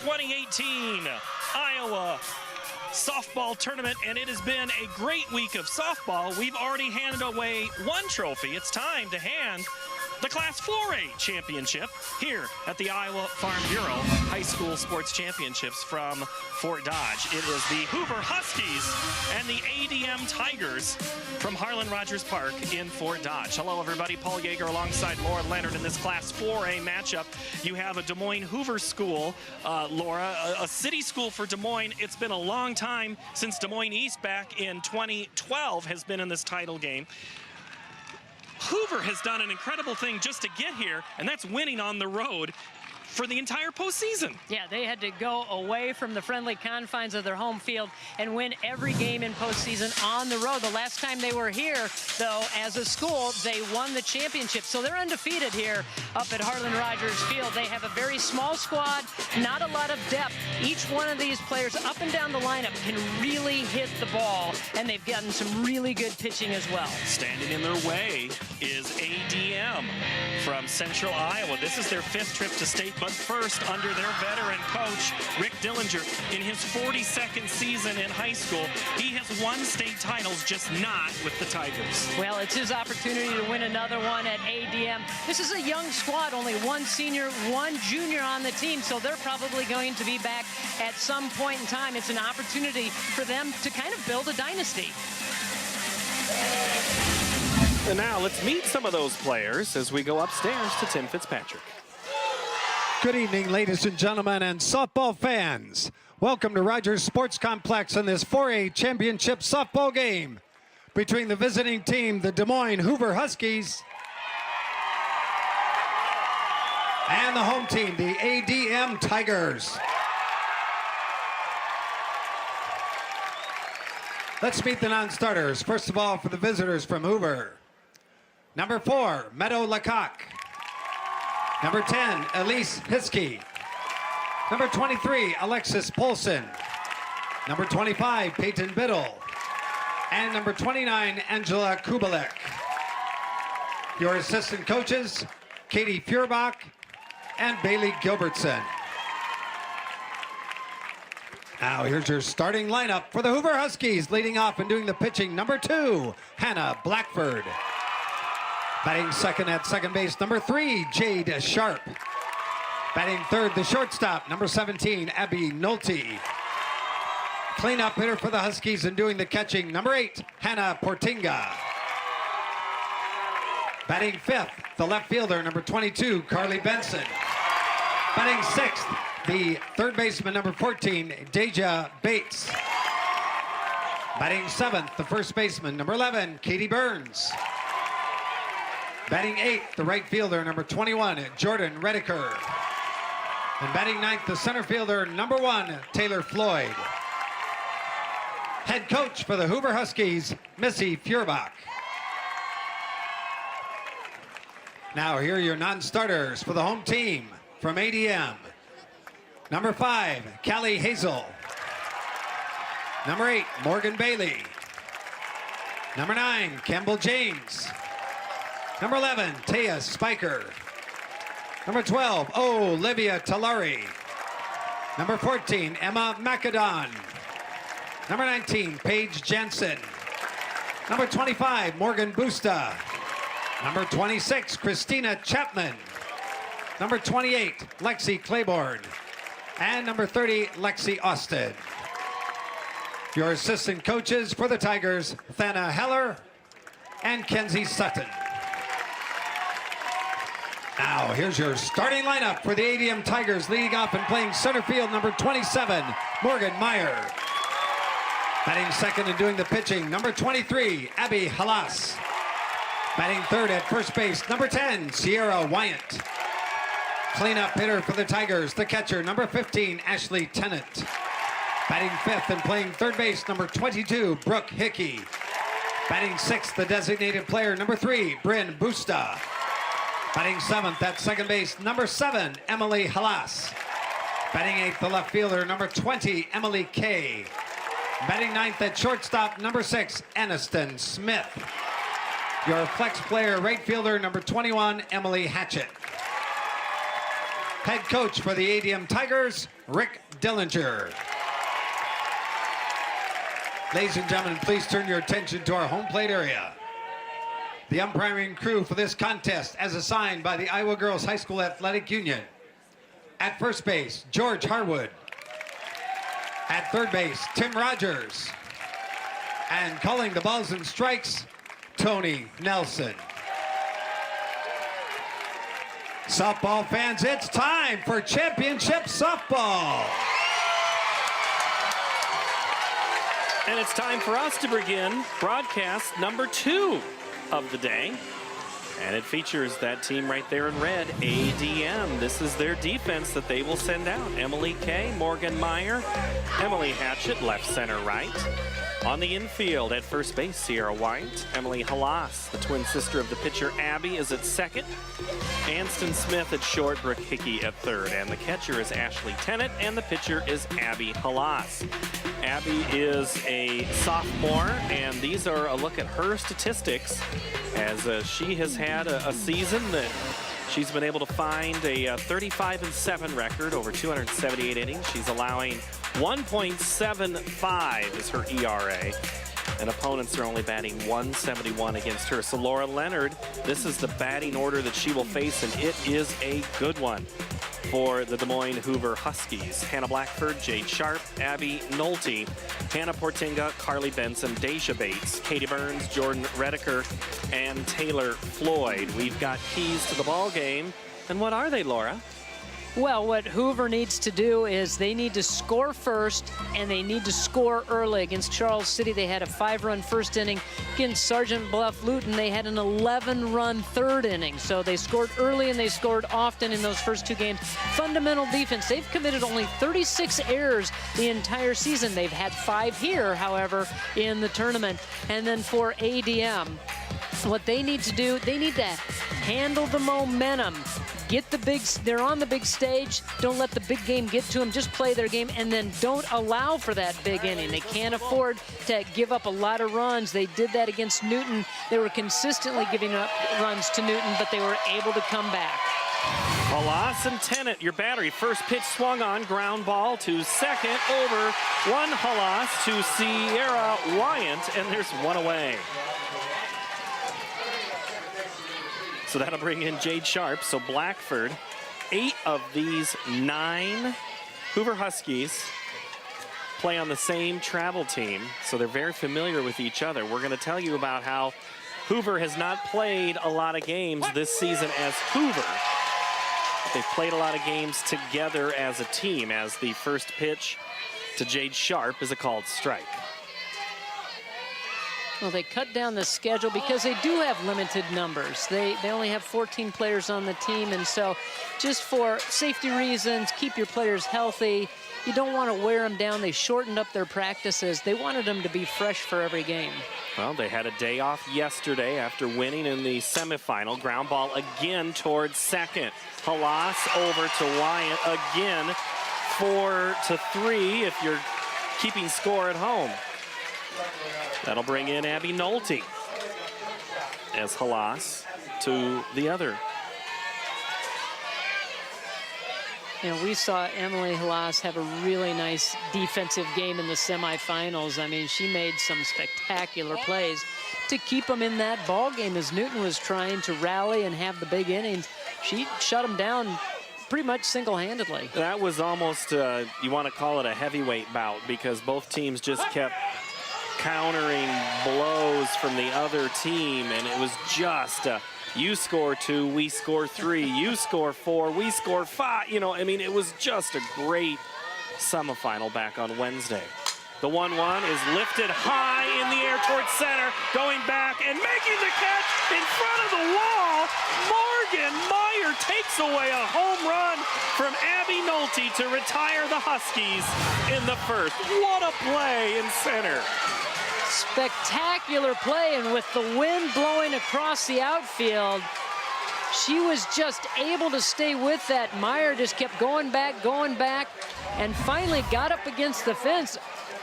2018 Iowa softball tournament, and it has been a great week of softball. We've already handed away one trophy. It's time to hand the Class 4A championship here at the Iowa Farm Bureau High School Sports Championships from Fort Dodge. It is the Hoover Huskies and the ADM Tigers from Harlan-Rogers Park in Fort Dodge. Hello, everybody. Paul Yeager alongside Laura Leonard in this Class 4A matchup. You have a Des Moines Hoover school, Laura, a city school for Des Moines. It's been a long time since Des Moines East back in 2012 has been in this title game. Hoover has done an incredible thing just to get here, and that's winning on the road for the entire postseason. Yeah, they had to go away from the friendly confines of their home field and win every game in postseason on the road. The last time they were here, though, as a school, they won the championship. So they're undefeated here up at Harlan-Rogers Field. They have a very small squad, not a lot of depth. Each one of these players up and down the lineup can really hit the ball, and they've gotten some really good pitching as well. Standing in their way is ADM from Central Iowa. This is their 5th trip to state, but first under their veteran coach, Rick Dillinger. In his 42nd season in high school, he has won state titles, just not with the Tigers. Well, it's his opportunity to win another one at ADM. This is a young squad, only one senior, one junior on the team, so they're probably going to be back at some point in time. It's an opportunity for them to kind of build a dynasty. And now let's meet some of those players as we go upstairs to Tim Fitzpatrick. Good evening, ladies and gentlemen, and softball fans. Welcome to Rogers Sports Complex in this 4A championship softball game between the visiting team, the Des Moines Hoover Huskies, and the home team, the ADM Tigers. Let's meet the non-starters. First of all, for the visitors from Hoover. Number 4, Meadow Lecoq. Number 10, Elise Hiskey. Number 23, Alexis Polson. Number 25, Peyton Biddle. And number 29, Angela Kubalek. Your assistant coaches, Katie Feuerbach and Bailey Gilbertson. Now here's your starting lineup for the Hoover Huskies. Leading off and doing the pitching, number 2, Hannah Blackford. Batting second at second base, number 3, Jade Sharp. Batting third, the shortstop, number 17, Abby Nolte. Cleanup hitter for the Huskies and doing the catching, number 8, Hannah Portinga. Batting fifth, the left fielder, number 22, Carly Benson. Batting sixth, the third baseman, number 14, Deja Bates. Batting seventh, the first baseman, number 11, Katie Burns. Batting eighth, the right fielder, number 21, Jordan Rediker. And batting ninth, the center fielder, number 1, Taylor Floyd. Head coach for the Hoover Huskies, Missy Feuerbach. Now here are your non-starters for the home team from ADM. Number 5, Callie Hazel. Number 8, Morgan Bailey. Number 9, Campbell James. Number 11, Taya Spiker. Number 12, Olivia Talari. Number 14, Emma Macadon. Number 19, Paige Jensen. Number 25, Morgan Busta. Number 26, Christina Chapman. Number 28, Lexi Claiborne. And number 30, Lexi Austin. Your assistant coaches for the Tigers, Thana Heller and Kenzie Sutton. Now, here's your starting lineup for the ADM Tigers. Leading off and playing center field, number 27, Morgan Meyer. Batting second and doing the pitching, number 23, Abby Halas. Batting third at first base, number 10, Sierra Wyant. Cleanup hitter for the Tigers, the catcher, number 15, Ashley Tennant. Batting fifth and playing third base, number 22, Brooke Hickey. Batting sixth, the designated player, number 3, Bryn Busta. Batting seventh at second base, number 7, Emily Halas. Batting eighth, the left fielder, number 20, Emily Kay. Batting ninth at shortstop, number 6, Aniston Smith. Your flex player, right fielder, number 21, Emily Hatchett. Head coach for the ADM Tigers, Rick Dillinger. Ladies and gentlemen, please turn your attention to our home plate area. The umpiring crew for this contest as assigned by the Iowa Girls High School Athletic Union. At first base, George Harwood. At third base, Tim Rogers. And calling the balls and strikes, Tony Nelson. Softball fans, it's time for championship softball. And it's time for us to begin broadcast number 2 of the day. And it features that team right there in red, ADM. This is their defense that they will send out. Emily Kay, Morgan Meyer, Emily Hatchett, left, center, right. On the infield at first base, Sierra White. Emily Halas, the twin sister of the pitcher Abby, is at second. Anston Smith at short, Brooke Hickey at third. And the catcher is Ashley Tennant, and the pitcher is Abby Halas. Abby is a sophomore, and these are a look at her statistics as she has had a season that she's been able to find a 35-7 record over 278 innings. She's allowing 1.75 is her ERA, and opponents are only batting 171 against her. So Laura Leonard, this is the batting order that she will face, and it is a good one for the Des Moines Hoover Huskies. Hannah Blackford, Jade Sharp, Abby Nolte, Hannah Portinga, Carly Benson, Deja Bates, Katie Burns, Jordan Redeker, and Taylor Floyd. We've got keys to the ball game. And what are they, Laura? Well, what Hoover needs to do is they need to score first, and they need to score early. Against Charles City, they had a 5-run first inning. Against Sergeant Bluff Luton, they had an 11-run third inning. So they scored early and they scored often in those first 2 games. Fundamental defense. They've committed only 36 errors the entire season. They've had 5 here, however, in the tournament. And then for ADM, what they need to do, they need to handle the momentum. Get the they're on the big stage. Don't let the big game get to them. Just play their game, and then don't allow for that big inning. They can't afford to give up a lot of runs. They did that against Newton. They were consistently giving up runs to Newton, but they were able to come back. Halas and Tennant, your battery. First pitch swung on, ground ball to second, over one Halas to Sierra Wyant, and there's one away. So that'll bring in Jade Sharp. So Blackford, 8 of these 9 Hoover Huskies play on the same travel team, so they're very familiar with each other. We're going to tell you about how Hoover has not played a lot of games this season as Hoover. They've played a lot of games together as a team, as the first pitch to Jade Sharp is a called strike. Well, they cut down the schedule because they do have limited numbers. They only have 14 players on the team, and so just for safety reasons, keep your players healthy. You don't want to wear them down. They shortened up their practices. They wanted them to be fresh for every game. Well, they had a day off yesterday after winning in the semifinal. Ground ball again towards second. Halas over to Wyant again, 4-3 if you're keeping score at home. That'll bring in Abby Nolte as Halas to the other. You know, we saw Emily Halas have a really nice defensive game in the semifinals. I mean, she made some spectacular plays to keep them in that ball game as Newton was trying to rally and have the big innings. She shut them down pretty much single-handedly. That was almost, you want to call it a heavyweight bout, because both teams just kept countering blows from the other team, and it was just you score 2, we score 3, you score 4, we score 5. You know, I mean, it was just a great semifinal back on Wednesday. The 1-1 is lifted high in the air towards center, going back and making the catch in front of the wall. Morgan Meyer takes away a home run from Abby Nolte to retire the Huskies in the first. What a play in center. Spectacular play, and with the wind blowing across the outfield, she was just able to stay with that. Meyer just kept going back, and finally got up against the fence.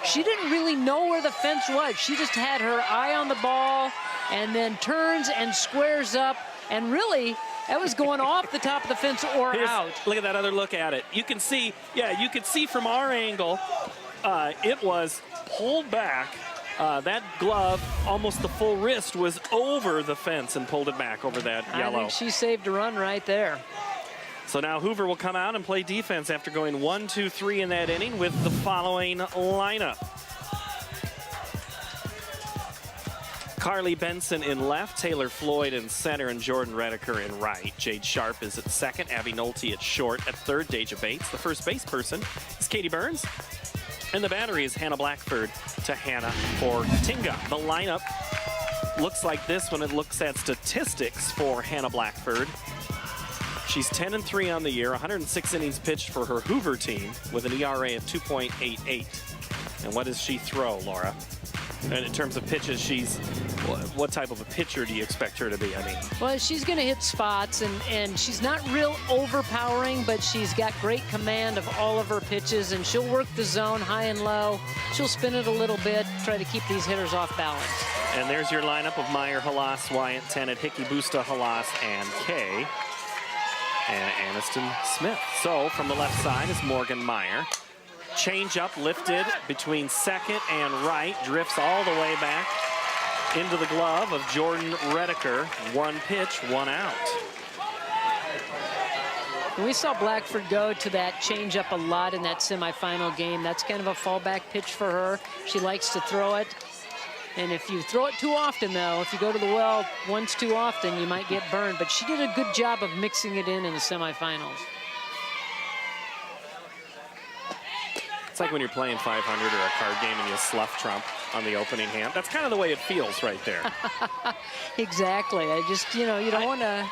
She didn't really know where the fence was. She just had her eye on the ball, and then turns and squares up And really, that was going off the top of the fence or out. Look at that other look at it. You can see, yeah, you can see from our angle, it was pulled back. That glove, almost the full wrist, was over the fence and pulled it back over that yellow. I think she saved a run right there. So now Hoover will come out and play defense after going 1, 2, 3 in that inning with the following lineup. Carly Benson in left, Taylor Floyd in center, and Jordan Redeker in right. Jade Sharp is at second, Abby Nolte at short. At third, Deja Bates. The first base person is Katie Burns. And the battery is Hannah Blackford to Hannah Ortinga. The lineup looks like this when it looks at statistics for Hannah Blackford. She's 10-3 on the year, 106 innings pitched for her Hoover team with an ERA of 2.88. And what does she throw, Laura? And in terms of pitches, what type of a pitcher do you expect her to be? I mean, well, she's going to hit spots, and she's not real overpowering, but she's got great command of all of her pitches, and she'll work the zone high and low. She'll spin it a little bit, try to keep these hitters off balance. And there's your lineup of Meyer, Halas, Wyatt, Tennant, Hickey, Busta, Halas, and Kay, and Aniston Smith. So from the left side is Morgan Meyer. Change up lifted between second and right, drifts all the way back into the glove of Jordan Redeker. One pitch, one out. We saw Blackford go to that changeup a lot in that semifinal game. That's kind of a fallback pitch for her. She likes to throw it. And if you throw it too often, though, if you go to the well once too often, you might get burned. But she did a good job of mixing it in the semifinals. It's like when you're playing 500 or a card game and you sluff Trump on the opening hand. That's kind of the way it feels right there. Exactly. I just, you don't want to,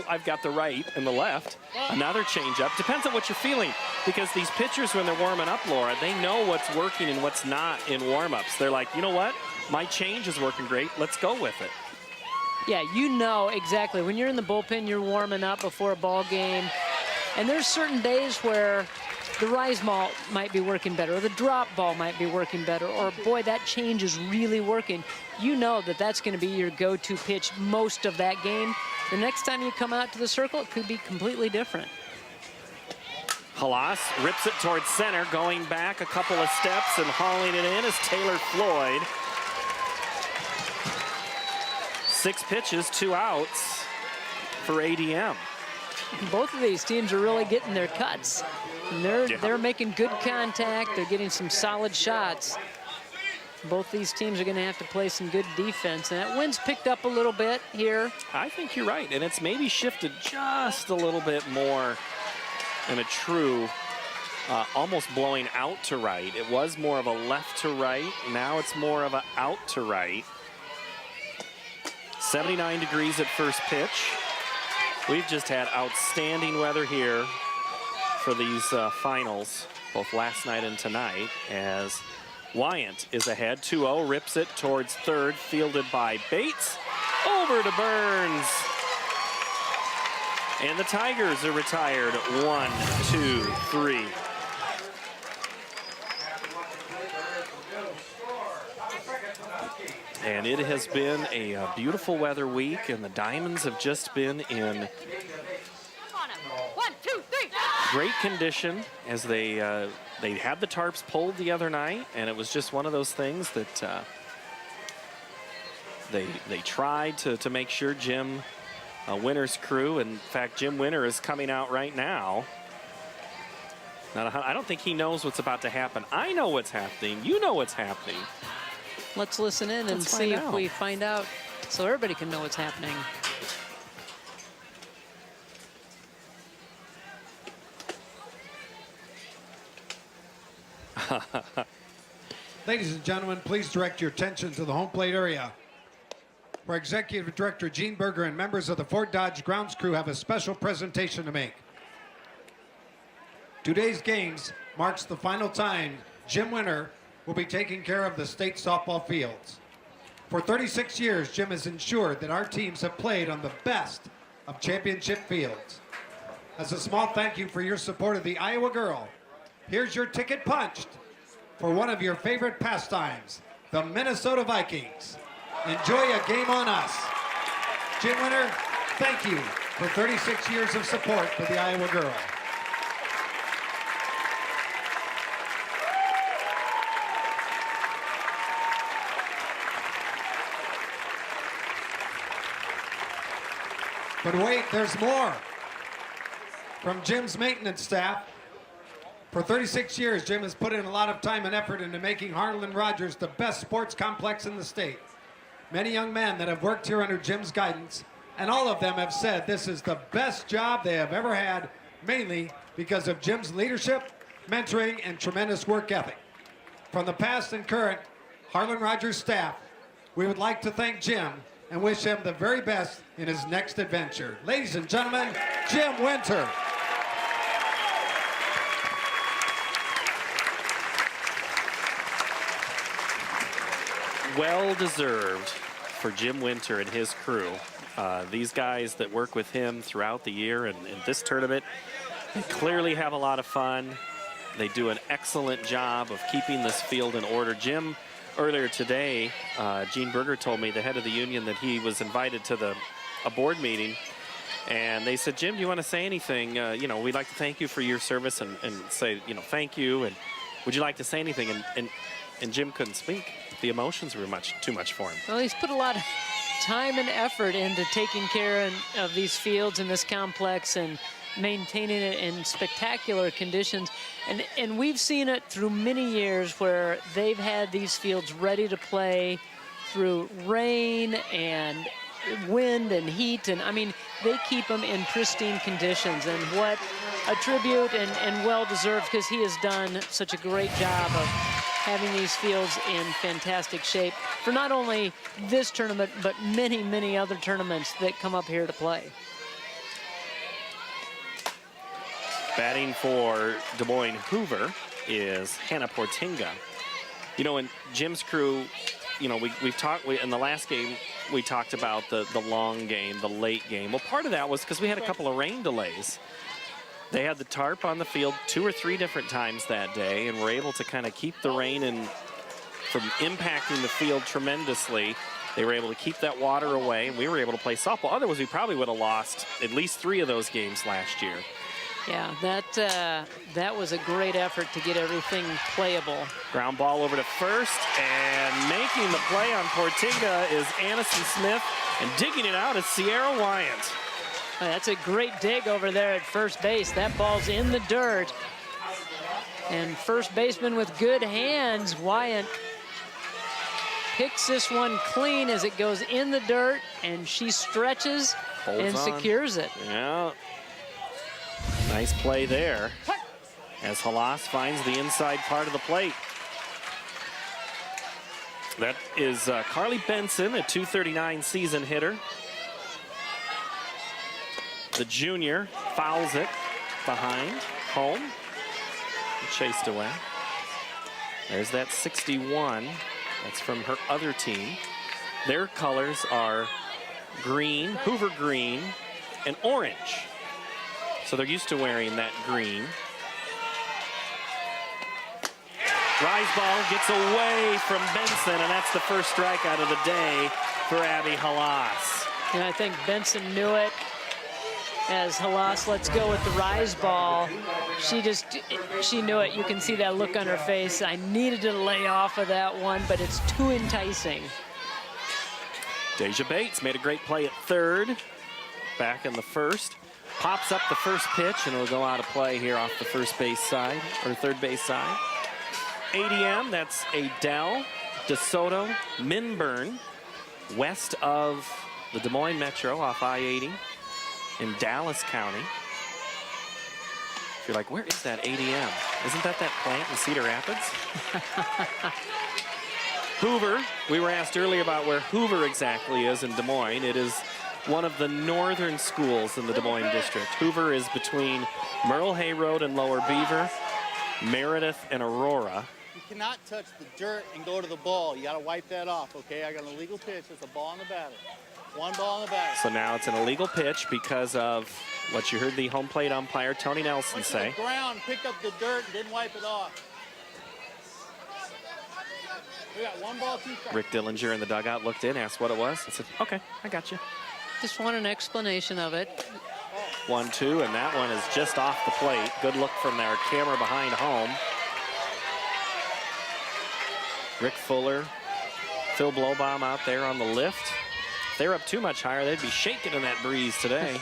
I've got the right and the left. Another changeup. Depends on what you're feeling. Because these pitchers, when they're warming up, Laura, they know what's working and what's not in warm-ups. They're like, you know what? My change is working great. Let's go with it. Yeah, you know exactly. When you're in the bullpen, you're warming up before a ball game. And there's certain days where the rise ball might be working better, or the drop ball might be working better, or boy, that change is really working. You know that that's going to be your go-to pitch most of that game. The next time you come out to the circle, it could be completely different. Halas rips it towards center, going back a couple of steps and hauling it in is Taylor Floyd. 6 pitches, 2 outs for ADM. Both of these teams are really getting their cuts. And they're making good contact. They're getting some solid shots. Both these teams are going to have to play some good defense. And that wind's picked up a little bit here. I think you're right. And it's maybe shifted just a little bit more in a true, almost blowing out to right. It was more of a left to right. Now it's more of a out to right. 79 degrees at first pitch. We've just had outstanding weather here for these finals, both last night and tonight, as Wyant is ahead. 2-0, rips it towards third, fielded by Bates. Over to Burns. And the Tigers are retired. 1, 2, 3. And it has been a beautiful weather week, and the Diamonds have just been in great condition as they had the tarps pulled the other night, and it was just one of those things that they tried to make sure Jim Winter's crew, in fact Jim Winter is coming out right now. Now, I don't think he knows what's about to happen. I know what's happening. You know what's happening. Let's listen in and see if we find out so everybody can know what's happening. Ladies and gentlemen, please direct your attention to the home plate area, where Executive Director Gene Berger and members of the Fort Dodge grounds crew have a special presentation to make. Today's games marks the final time Jim Winter will be taking care of the state softball fields. For 36 years, Jim has ensured that our teams have played on the best of championship fields. As a small thank you for your support of the Iowa Girl, here's your ticket punched for one of your favorite pastimes, the Minnesota Vikings. Enjoy a game on us. Jim Winter, thank you for 36 years of support for the Iowa girl. But wait, there's more. From Jim's maintenance staff. For 36 years, Jim has put in a lot of time and effort into making Harlan Rogers the best sports complex in the state. Many young men that have worked here under Jim's guidance, and all of them have said this is the best job they have ever had, mainly because of Jim's leadership, mentoring, and tremendous work ethic. From the past and current Harlan Rogers staff, we would like to thank Jim and wish him the very best in his next adventure. Ladies and gentlemen, Jim Winter. Well deserved for Jim Winter and his crew. These guys that work with him throughout the year and in this tournament, they clearly have a lot of fun. They do an excellent job of keeping this field in order. Jim, earlier today, Gene Berger told me, the head of the union, that he was invited to a board meeting, and they said, Jim, do you want to say anything? You know, we'd like to thank you for your service and say, you know, thank you, and would you like to say anything? And Jim couldn't speak. The emotions were too much for him. Well, he's put a lot of time and effort into taking care of these fields and this complex and maintaining it in spectacular conditions. And we've seen it through many years where they've had these fields ready to play through rain and wind and heat. And I mean, they keep them in pristine conditions. And what a tribute and well-deserved, because he has done such a great job of having these fields in fantastic shape for not only this tournament, but many, many other tournaments that come up here to play. Batting for Des Moines Hoover is Hannah Portinga. You know, in Jim's crew, you know, we've talked, in the last game, we talked about the long game, the late game. Well, part of that was because we had a couple of rain delays. They had the tarp on the field 2 or 3 different times that day and were able to kind of keep the rain from impacting the field tremendously. They were able to keep that water away, and we were able to play softball. Otherwise, we probably would have lost at least 3 of those games last year. Yeah, that was a great effort to get everything playable. Ground ball over to first, and making the play on Portinga is Annison Smith, and digging it out is Sierra Wyant. That's a great dig over there at first base. That ball's in the dirt. And first baseman with good hands, Wyant, picks this one clean as it goes in the dirt, and she stretches and secures it. Yeah. Nice play there as Halas finds the inside part of the plate. That is Carly Benson, a .239 season hitter. The junior fouls it behind home. Chased away. There's that 61. That's from her other team. Their colors are green, Hoover green, and orange. So they're used to wearing that green. Rise ball gets away from Benson, and that's the first strikeout of the day for Abby Halas. And I think Benson knew it. As Halas lets go with the rise ball, she knew it. You can see that look on her face. I needed to lay off of that one, but it's too enticing. Deja Bates made a great play at third, back in the first. Pops up the first pitch, and it'll go out of play here off the first base side, or third base side. ADM, that's Adele, DeSoto, Minburn, west of the Des Moines Metro off I-80. In Dallas County. If you're like, where is that ADM? Isn't that plant in Cedar Rapids? Hoover, we were asked earlier about where Hoover exactly is in Des Moines. It is one of the northern schools in the Des Moines district. Hoover is between Merle Hay Road and Lower Beaver, Meredith and Aurora. You cannot touch the dirt and go to the ball. You got to wipe that off, okay? I got an illegal pitch. It's a ball in the batter. One ball in the batter. So now it's an illegal pitch because of what you heard the home plate umpire, Tony Nelson, say. Went to the ground, picked up the dirt, and didn't wipe it off. We got 1 ball, 2 strikes. Rick Dillinger in the dugout looked in, asked what it was. I said, okay, I got you. Just want an explanation of it. 1-2, and that one is just off the plate. Good look from their camera behind home. Rick Fuller, Phil Blowbaum out there on the lift. If they're up too much higher, they'd be shaking in that breeze today.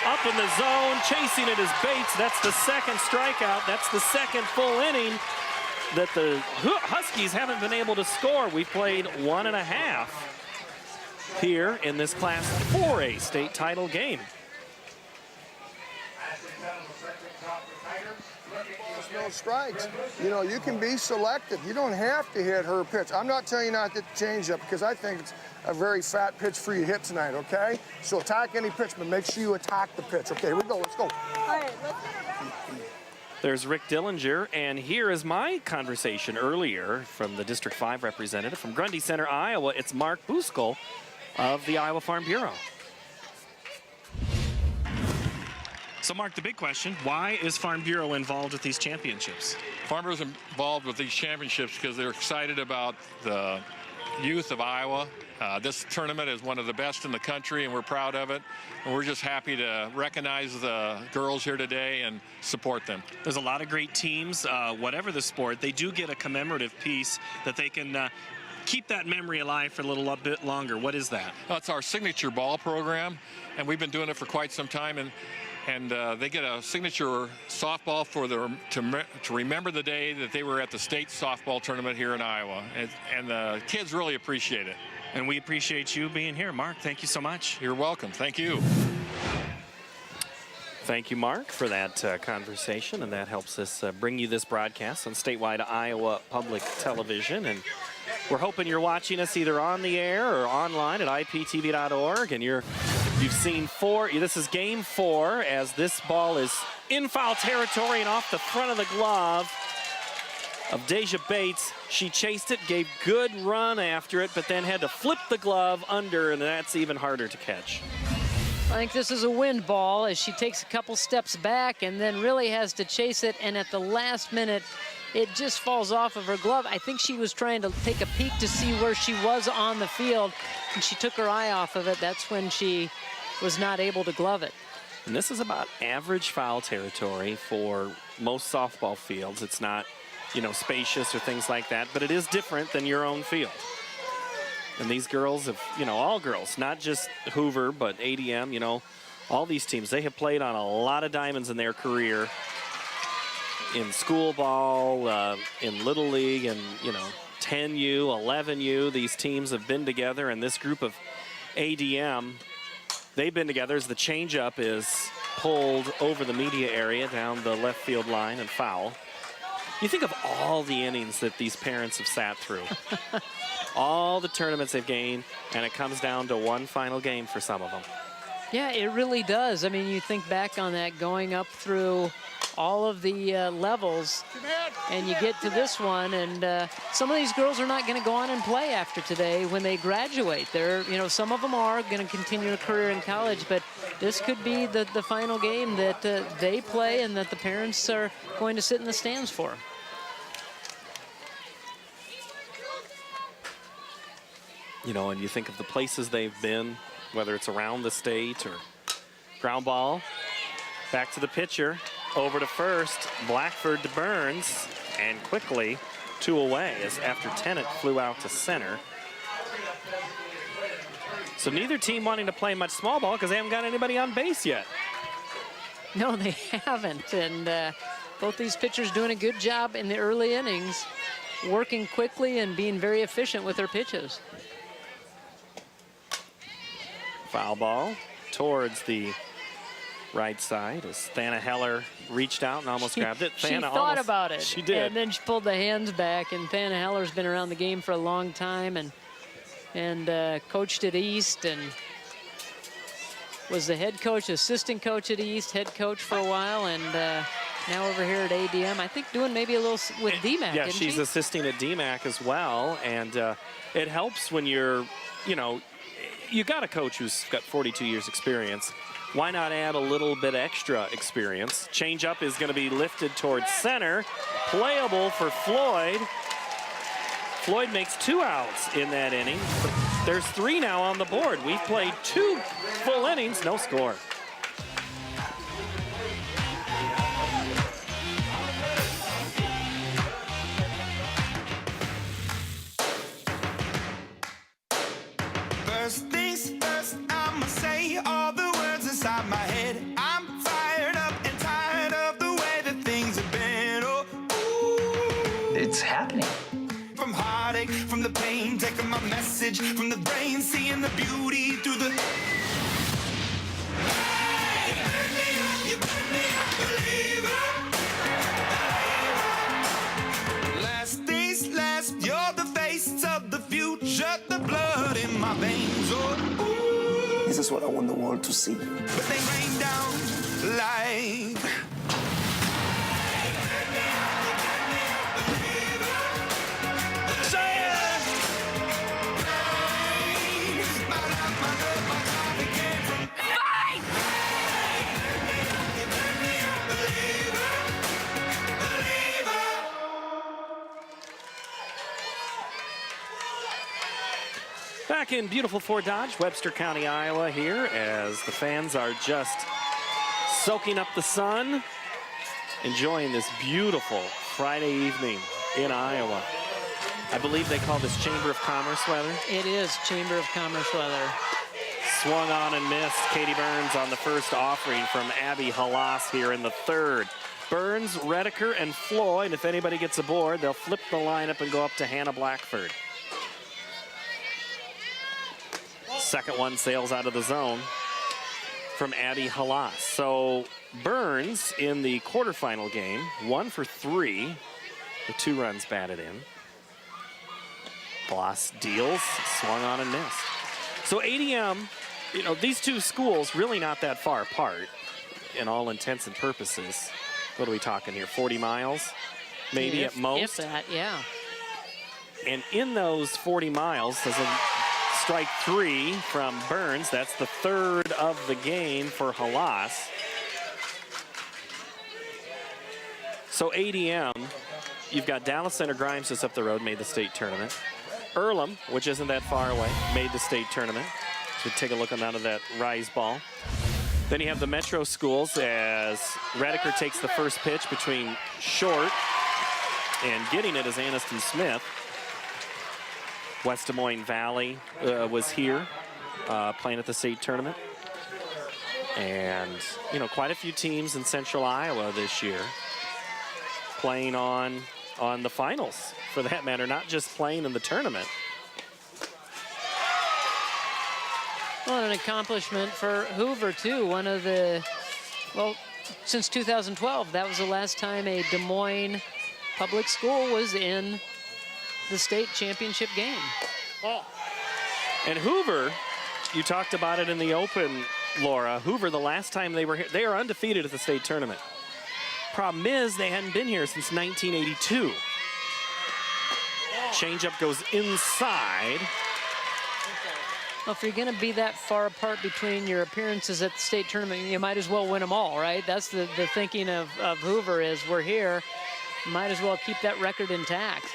Up in the zone, chasing it is Bates. That's the second strikeout. That's the second full inning that the Huskies haven't been able to score. We've played 1.5 here in this Class 4A state title game. No strikes. You know, you can be selective. You don't have to hit her pitch. I'm not telling you not to change up because I think it's a very fat pitch for you to hit tonight, okay? So attack any pitch, but make sure you attack the pitch. Okay, here we go. Let's go. All right, let's get her back. There's Rick Dillinger, and here is my conversation earlier from the District 5 representative from Grundy Center, Iowa. It's Mark Buskel of the Iowa Farm Bureau. So, Mark, the big question, why is Farm Bureau involved with these championships? Farm Bureau's involved with these championships because they're excited about the youth of Iowa. This tournament is one of the best in the country, and we're proud of it. And we're just happy to recognize the girls here today and support them. There's a lot of great teams, whatever the sport. They do get a commemorative piece that they can keep that memory alive for a little bit longer. What is that? It's our signature ball program, and we've been doing it for quite some time. And they get a signature softball for to remember the day that they were at the state softball tournament here in Iowa. And the kids really appreciate it. And we appreciate you being here, Mark. Thank you so much. You're welcome. Thank you. Thank you, Mark, for that conversation. And that helps us bring you this broadcast on statewide Iowa Public Television. And we're hoping you're watching us either on the air or online at iptv.org. And you've seen this is game 4 as this ball is in foul territory and off the front of the glove of Deja Bates. She chased it, gave good run after it, but then had to flip the glove under, and that's even harder to catch. I think this is a wind ball as she takes a couple steps back and then really has to chase it, and at the last minute, it just falls off of her glove. I think she was trying to take a peek to see where she was on the field, and she took her eye off of it. That's when she was not able to glove it. And this is about average foul territory for most softball fields. It's not, spacious or things like that, but it is different than your own field. And these girls have, all girls, not just Hoover, but ADM, all these teams, they have played on a lot of diamonds in their career. In school ball, in Little League, and, 10U, 11U, these teams have been together, and this group of ADM, they've been together as the changeup is pulled over the media area down the left field line and foul. You think of all the innings that these parents have sat through. All the tournaments they've gained, and it comes down to one final game for some of them. Yeah, it really does. I mean, you think back on that, going up through all of the levels, and you get to this one, and some of these girls are not going to go on and play after today when they graduate. They're, some of them are going to continue a career in college, but this could be the final game that they play and that the parents are going to sit in the stands for. And you think of the places they've been, whether it's around the state or ground ball. Back to the pitcher, over to first, Blackford to Burns, and quickly 2 away as after Tennant flew out to center. So neither team wanting to play much small ball because they haven't got anybody on base yet. No, they haven't, and both these pitchers doing a good job in the early innings, working quickly and being very efficient with their pitches. Foul ball towards the right side as Thana Heller reached out and almost grabbed it. She thought about it. She did. And then she pulled the hands back, and Thana Heller's been around the game for a long time and coached at East and was the head coach, assistant coach at East, head coach for a while, and now over here at ADM, I think doing maybe a little with DMAC, yeah, isn't she's she? assisting at DMAC as well, and it helps when you're, you got a coach who's got 42 years experience. Why not add a little bit extra experience? Change-up is going to be lifted towards center. Playable for Floyd. Floyd makes 2 outs in that inning. There's 3 now on the board. We've played 2 full innings, no score. First things first, I'ma say all the words inside my head. I'm fired up and tired of the way that things have been. Oh, ooh. It's happening. From heartache, from the pain, taking my message from the brain, seeing the beauty through the. Hey, you burn me up, believer. Last things last, you're the face of the future, the blood in my veins. Oh, ooh. This is what I want the world to see. But they rain down like. Back in beautiful Fort Dodge, Webster County, Iowa here, as the fans are just soaking up the sun, enjoying this beautiful Friday evening in Iowa. I believe they call this Chamber of Commerce weather. It is Chamber of Commerce weather. Swung on and missed. Katie Burns on the first offering from Abby Halas here in the third. Burns, Redeker, and Floyd. If anybody gets aboard, they'll flip the lineup and go up to Hannah Blackford. Second one sails out of the zone from Abby Halas. So Burns in the quarterfinal game, 1 for 3, with 2 runs batted in. Halas deals, swung on and missed. So ADM, you know, these two schools really not that far apart in all intents and purposes. What are we talking here, 40 miles? Maybe at most? If that, yeah. And in those 40 miles, there's a strike 3 from Burns. That's the third of the game for Halas. So ADM, you've got Dallas Center Grimes just up the road, made the state tournament. Earlham, which isn't that far away, made the state tournament. So take a look on out of that rise ball. Then you have the Metro schools as Redeker takes the first pitch between short and getting it is Aniston Smith. West Des Moines Valley was here playing at the state tournament. And, you know, quite a few teams in central Iowa this year playing on the finals, for that matter, not just playing in the tournament. Well, an accomplishment for Hoover, too. One of the, well, since 2012, that was the last time a Des Moines public school was in the state championship game. And Hoover, you talked about it in the open, Laura. Hoover, the last time they were here, they are undefeated at the state tournament. Problem is, they hadn't been here since 1982. Changeup goes inside. Well, if you're going to be that far apart between your appearances at the state tournament, you might as well win them all, right? That's the thinking of Hoover is, we're here, might as well keep that record intact.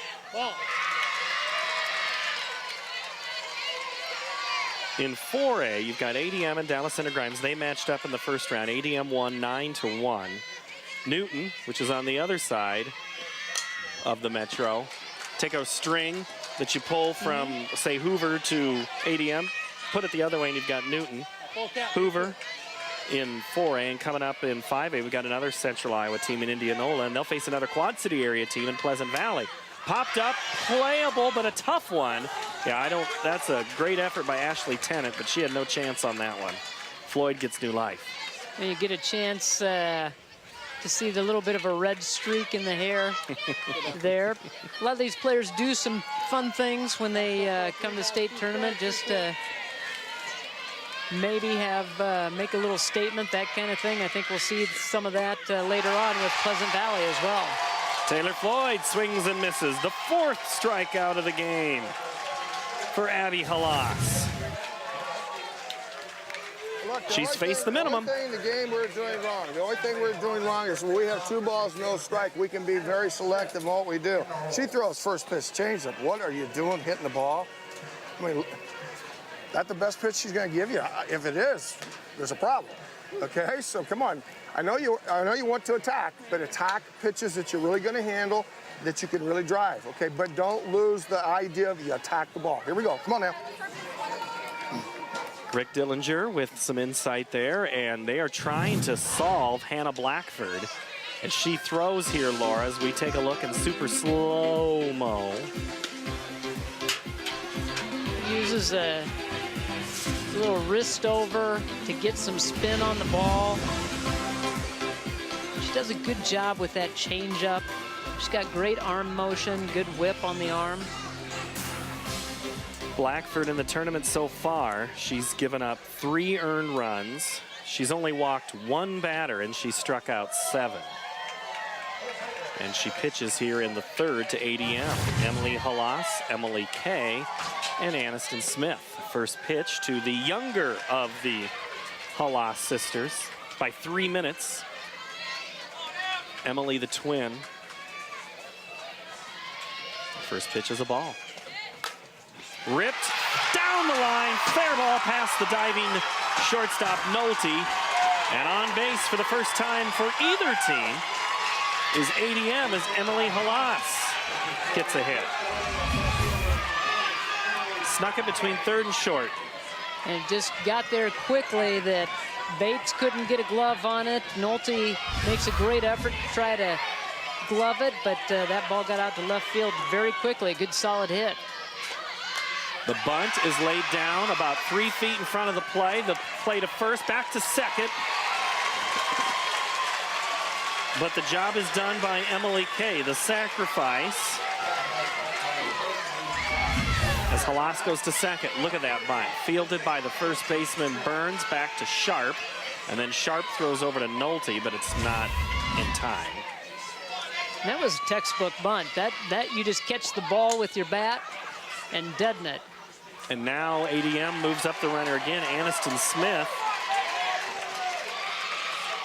In 4A, you've got ADM and Dallas Center Grimes. They matched up in the first round. ADM won 9-1. Newton, which is on the other side of the Metro. Take a string that you pull from, say, Hoover to ADM, put it the other way, and you've got Newton. Hoover in 4A, and coming up in 5A, we've got another Central Iowa team in Indianola, and they'll face another Quad City area team in Pleasant Valley. Popped up, playable, but a tough one. Yeah, that's a great effort by Ashley Tennant, but she had no chance on that one. Floyd gets new life. And you get a chance to see the little bit of a red streak in the hair there. A lot of these players do some fun things when they come to state tournament, just to maybe make a little statement, that kind of thing. I think we'll see some of that later on with Pleasant Valley as well. Taylor Floyd swings and misses. The 4th strikeout of the game for Abby Halas. Look, She's faced the minimum. The only thing in the game we're doing wrong. The only thing we're doing wrong is when we have 2 balls, no strike, we can be very selective in what we do. She throws first pitch changeup. What are you doing hitting the ball? I mean, that the best pitch she's going to give you? If it is, there's a problem. Okay, so come on. I know you want to attack, but attack pitches that you're really going to handle, that you can really drive. Okay, but don't lose the idea of you attack the ball. Here we go. Come on now. Rick Dillinger with some insight there, and they are trying to solve Hannah Blackford. And she throws here, Laura, as we take a look in super slow-mo. Uses a little wrist over to get some spin on the ball. She does a good job with that changeup. She's got great arm motion, good whip on the arm. Blackford in the tournament so far, she's given up 3 earned runs. She's only walked 1 batter, and she struck out 7. And she pitches here in the 3rd to ADM. Emily Halas, Emily Kay, and Aniston Smith. First pitch to the younger of the Halas sisters by 3 minutes. Emily the twin. First pitch is a ball. Ripped down the line, fair ball past the diving shortstop Nolte. And on base for the first time for either team is ADM as Emily Halas gets a hit. Snuck it between 3rd and short. And just got there quickly that Bates couldn't get a glove on it. Nolte makes a great effort to try to glove it, but that ball got out to left field very quickly. A good solid hit. The bunt is laid down about 3 feet in front of the play. The play to first, back to second. But the job is done by Emily Kay. The sacrifice. As Halas goes to second. Look at that bunt. Fielded by the first baseman Burns, back to Sharp. And then Sharp throws over to Nolte, but it's not in time. That was a textbook bunt. That you just catch the ball with your bat and deaden it. And now ADM moves up the runner again. Aniston Smith.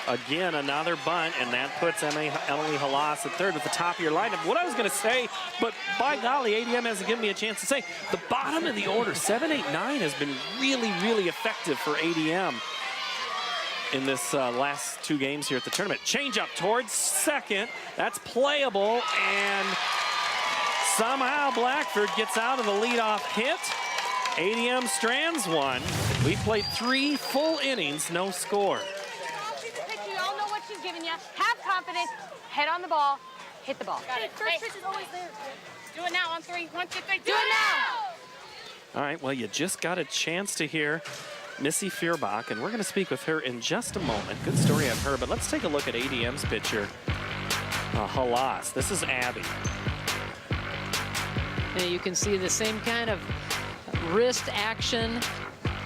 Again, another bunt, and that puts Emily Halas at 3rd at the top of your lineup. What I was going to say, but by golly, ADM hasn't given me a chance to say, the bottom of the order, 7, 8, 9, has been really, really effective for ADM in this last 2 games here at the tournament. Change up towards second. That's playable, and somehow Blackford gets out of the leadoff hit. ADM strands one. We played 3 full innings, no score. You all know what she's giving you. Have confidence. Head on the ball. Hit the ball. Got it. First pitch is always there. Do it now on 3. 1, 2, 3. Do it now! All right, well, you just got a chance to hear Missy Feuerbach, and we're going to speak with her in just a moment. Good story on her, but let's take a look at ADM's pitcher, Halas. This is Abby. And you can see the same kind of wrist action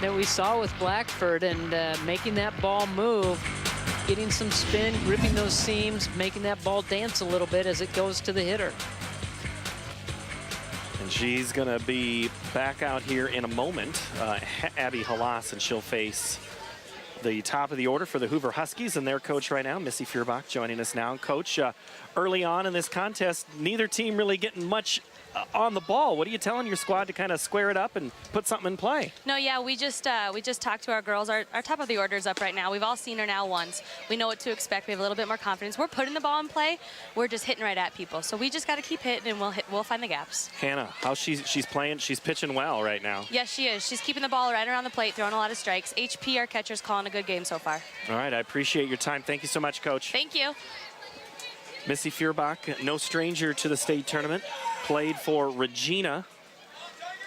that we saw with Blackford, and making that ball move, getting some spin, gripping those seams, making that ball dance a little bit as it goes to the hitter. And she's going to be back out here in a moment, Abby Halas, and she'll face the top of the order for the Hoover Huskies and their coach right now, Missy Feuerbach, joining us now. Coach, early on in this contest, neither team really getting much on the ball. What are you telling your squad to kind of square it up and put something in play? No, yeah, we just talked to our girls. Our top of the order is up right now. We've all seen her now once. We know what to expect. We have a little bit more confidence. We're putting the ball in play. We're just hitting right at people. So we just got to keep hitting, and we'll find the gaps. Hannah, how she's playing? She's pitching well right now. Yes, she is. She's keeping the ball right around the plate, throwing a lot of strikes. HP, our catcher's calling a good game so far. All right, I appreciate your time. Thank you so much, Coach. Thank you. Missy Feuerbach, no stranger to the state tournament, played for Regina,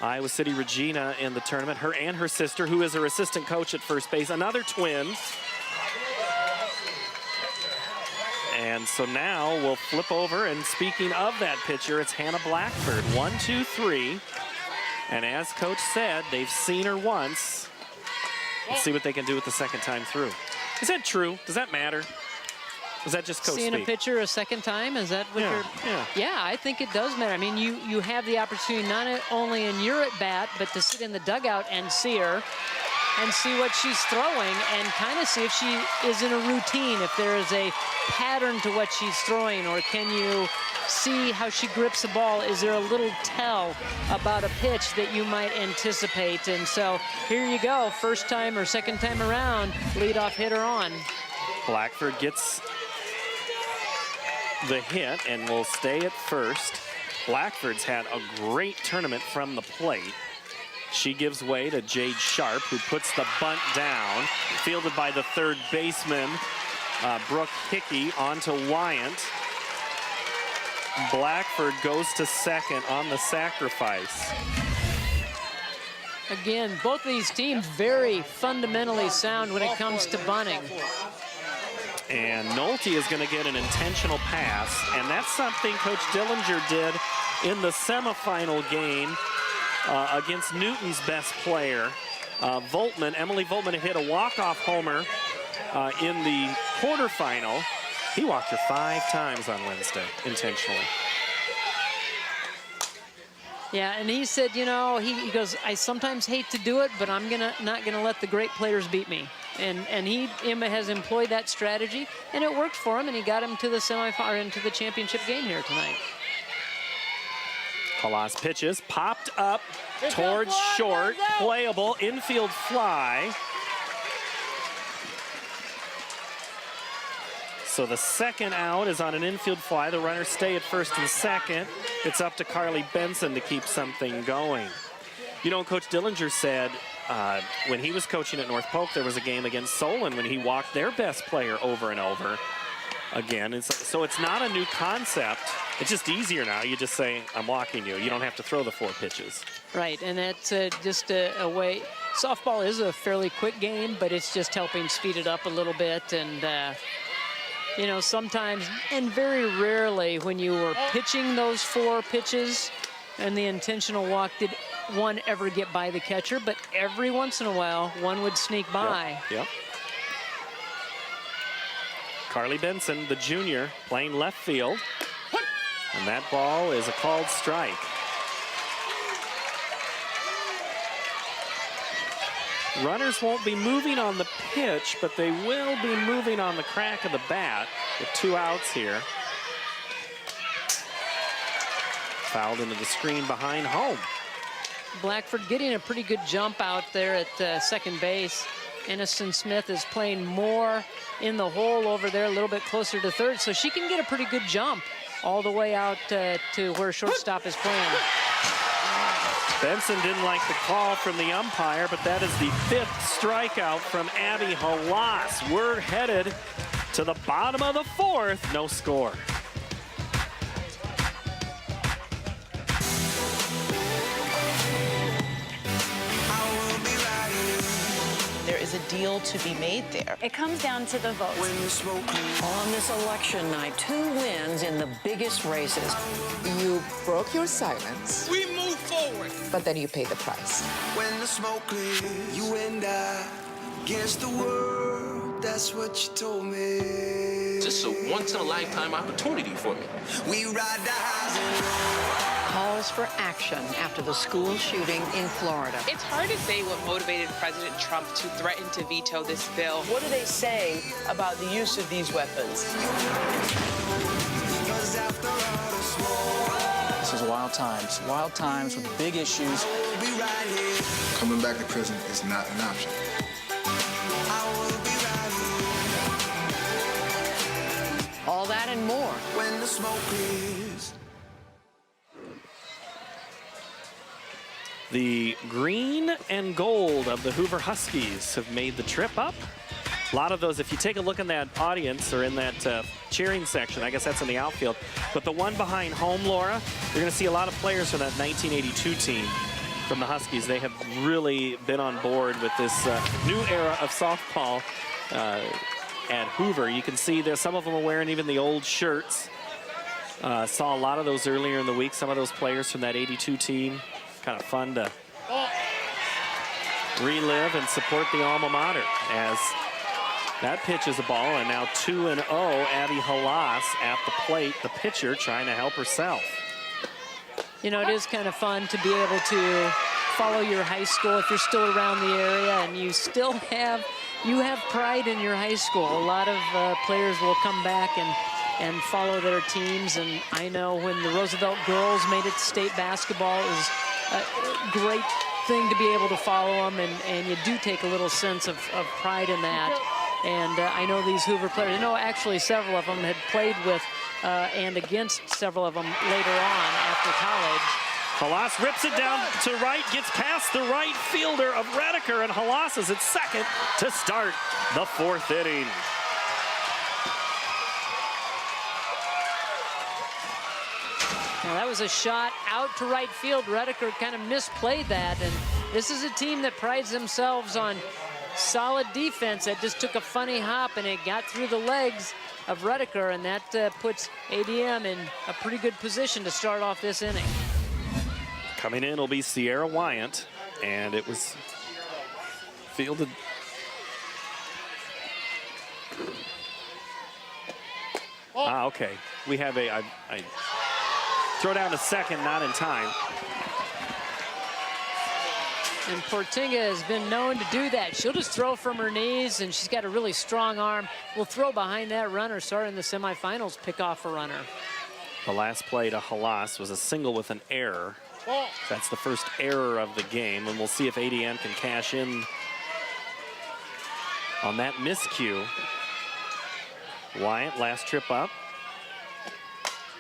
Iowa City Regina in the tournament. Her and her sister, who is her assistant coach at first base, another twin. And so now we'll flip over, and speaking of that pitcher, it's Hannah Blackford. 1, 2, 3. And as Coach said, they've seen her once. Let's see what they can do with the second time through. Is that true? Does that matter? Is that just Coach Seeing speak? a pitcher a second time, is that what you're... Yeah, I think it does matter. I mean, you have the opportunity not only in your at-bat, but to sit in the dugout and see her. and see what she's throwing and kind of see if she is in a routine, if there is a pattern to what she's throwing, or can you see how she grips the ball? Is there a little tell about a pitch that you might anticipate? And so here you go, first time or second time around, leadoff hitter on. Blackford gets the hit and will stay at first. Blackford's had a great tournament from the plate. She gives way to Jade Sharp, who puts the bunt down, fielded by the third baseman, Brooke Hickey, onto Wyant. Blackford goes to second on the sacrifice. Again, both of these teams very fundamentally sound when it comes to bunting. And Nolte is going to get an intentional pass, and that's something Coach Dillinger did in the semifinal game against Newton's best player, Voltman. Emily Voltman hit a walk-off homer in the quarterfinal. He walked her 5 times on Wednesday, intentionally. Yeah, and he said, you know, he goes, I sometimes hate to do it, but I'm not gonna let the great players beat me. And he has employed that strategy, and it worked for him, and he got him to the semifinal, into the championship game here tonight. Halas pitches, popped up towards short, playable, infield fly. So the second out is on an infield fly. The runners stay at first and second. It's up to Carly Benson to keep something going. You know, Coach Dillinger said when he was coaching at North Polk, there was a game against Solon when he walked their best player over and over again. So it's not a new concept. It's just easier now. You just say, I'm walking you. You don't have to throw the 4 pitches. Right, and that's just a way. Softball is a fairly quick game, but it's just helping speed it up a little bit. And you know, sometimes, and very rarely, when you were pitching those 4 pitches and the intentional walk, did one ever get by the catcher, but every once in a while, one would sneak by. Yep. Carly Benson, the junior, playing left field. And that ball is a called strike. Runners won't be moving on the pitch, but they will be moving on the crack of the bat with 2 outs here. Fouled into the screen behind home. Blackford getting a pretty good jump out there at second base. Aniston Smith is playing more in the hole over there, a little bit closer to third, so she can get a pretty good jump all the way out to where shortstop is playing. Benson didn't like the call from the umpire, but that is the 5th strikeout from Abby Halas. We're headed to the bottom of the 4th, no score. There is a deal to be made there. It comes down to the votes. On this election night, 2 wins in the biggest races. You broke your silence. We move forward. But then you pay the price. When the smoke clears, you and I against the world. That's what you told me. This is a once-in-a-lifetime opportunity for me. We ride the highs and lows. Calls for action after the school shooting in Florida. It's hard to say what motivated President Trump to threaten to veto this bill. What are they saying about the use of these weapons? This is wild times with big issues. Coming back to prison is not an option. All that and more. When the smoke clears. The green and gold of the Hoover Huskies have made the trip up. A lot of those, if you take a look in that audience or in that cheering section, I guess that's in the outfield. But the one behind home, Laura, you're going to see a lot of players from that 1982 team from the Huskies. They have really been on board with this new era of softball at Hoover. You can see there, some of them are wearing even the old shirts. Saw a lot of those earlier in the week, some of those players from that 82 team. Kind of fun to relive and support the alma mater as that pitch is a ball, and now 2-0, Abby Halas at the plate, the pitcher trying to help herself. You know, it is kind of fun to be able to follow your high school if you're still around the area and you still have pride in your high school. A lot of players will come back and follow their teams. And I know when the Roosevelt girls made it to state basketball, it was a great thing to be able to follow them, and you do take a little sense of pride in that. And I know these Hoover players, I know actually several of them had played with and against several of them later on after college. Halas rips it down to right, gets past the right fielder of Redeker, and Halas is at second to start the 4th inning. Now that was a shot out to right field. Redeker kind of misplayed that, and this is a team that prides themselves on solid defense. That just took a funny hop and it got through the legs of Redeker, and that puts ADM in a pretty good position to start off this inning. Coming in will be Sierra Wyant, and it was fielded. Okay. We have I throw down to second, not in time. And Portinga has been known to do that. She'll just throw from her knees, and she's got a really strong arm. Will throw behind that runner. Sorry, in the semifinals, pick off a runner. The last play to Halas was a single with an error. That's the first error of the game, and we'll see if ADM can cash in on that miscue. Wyant, last trip up.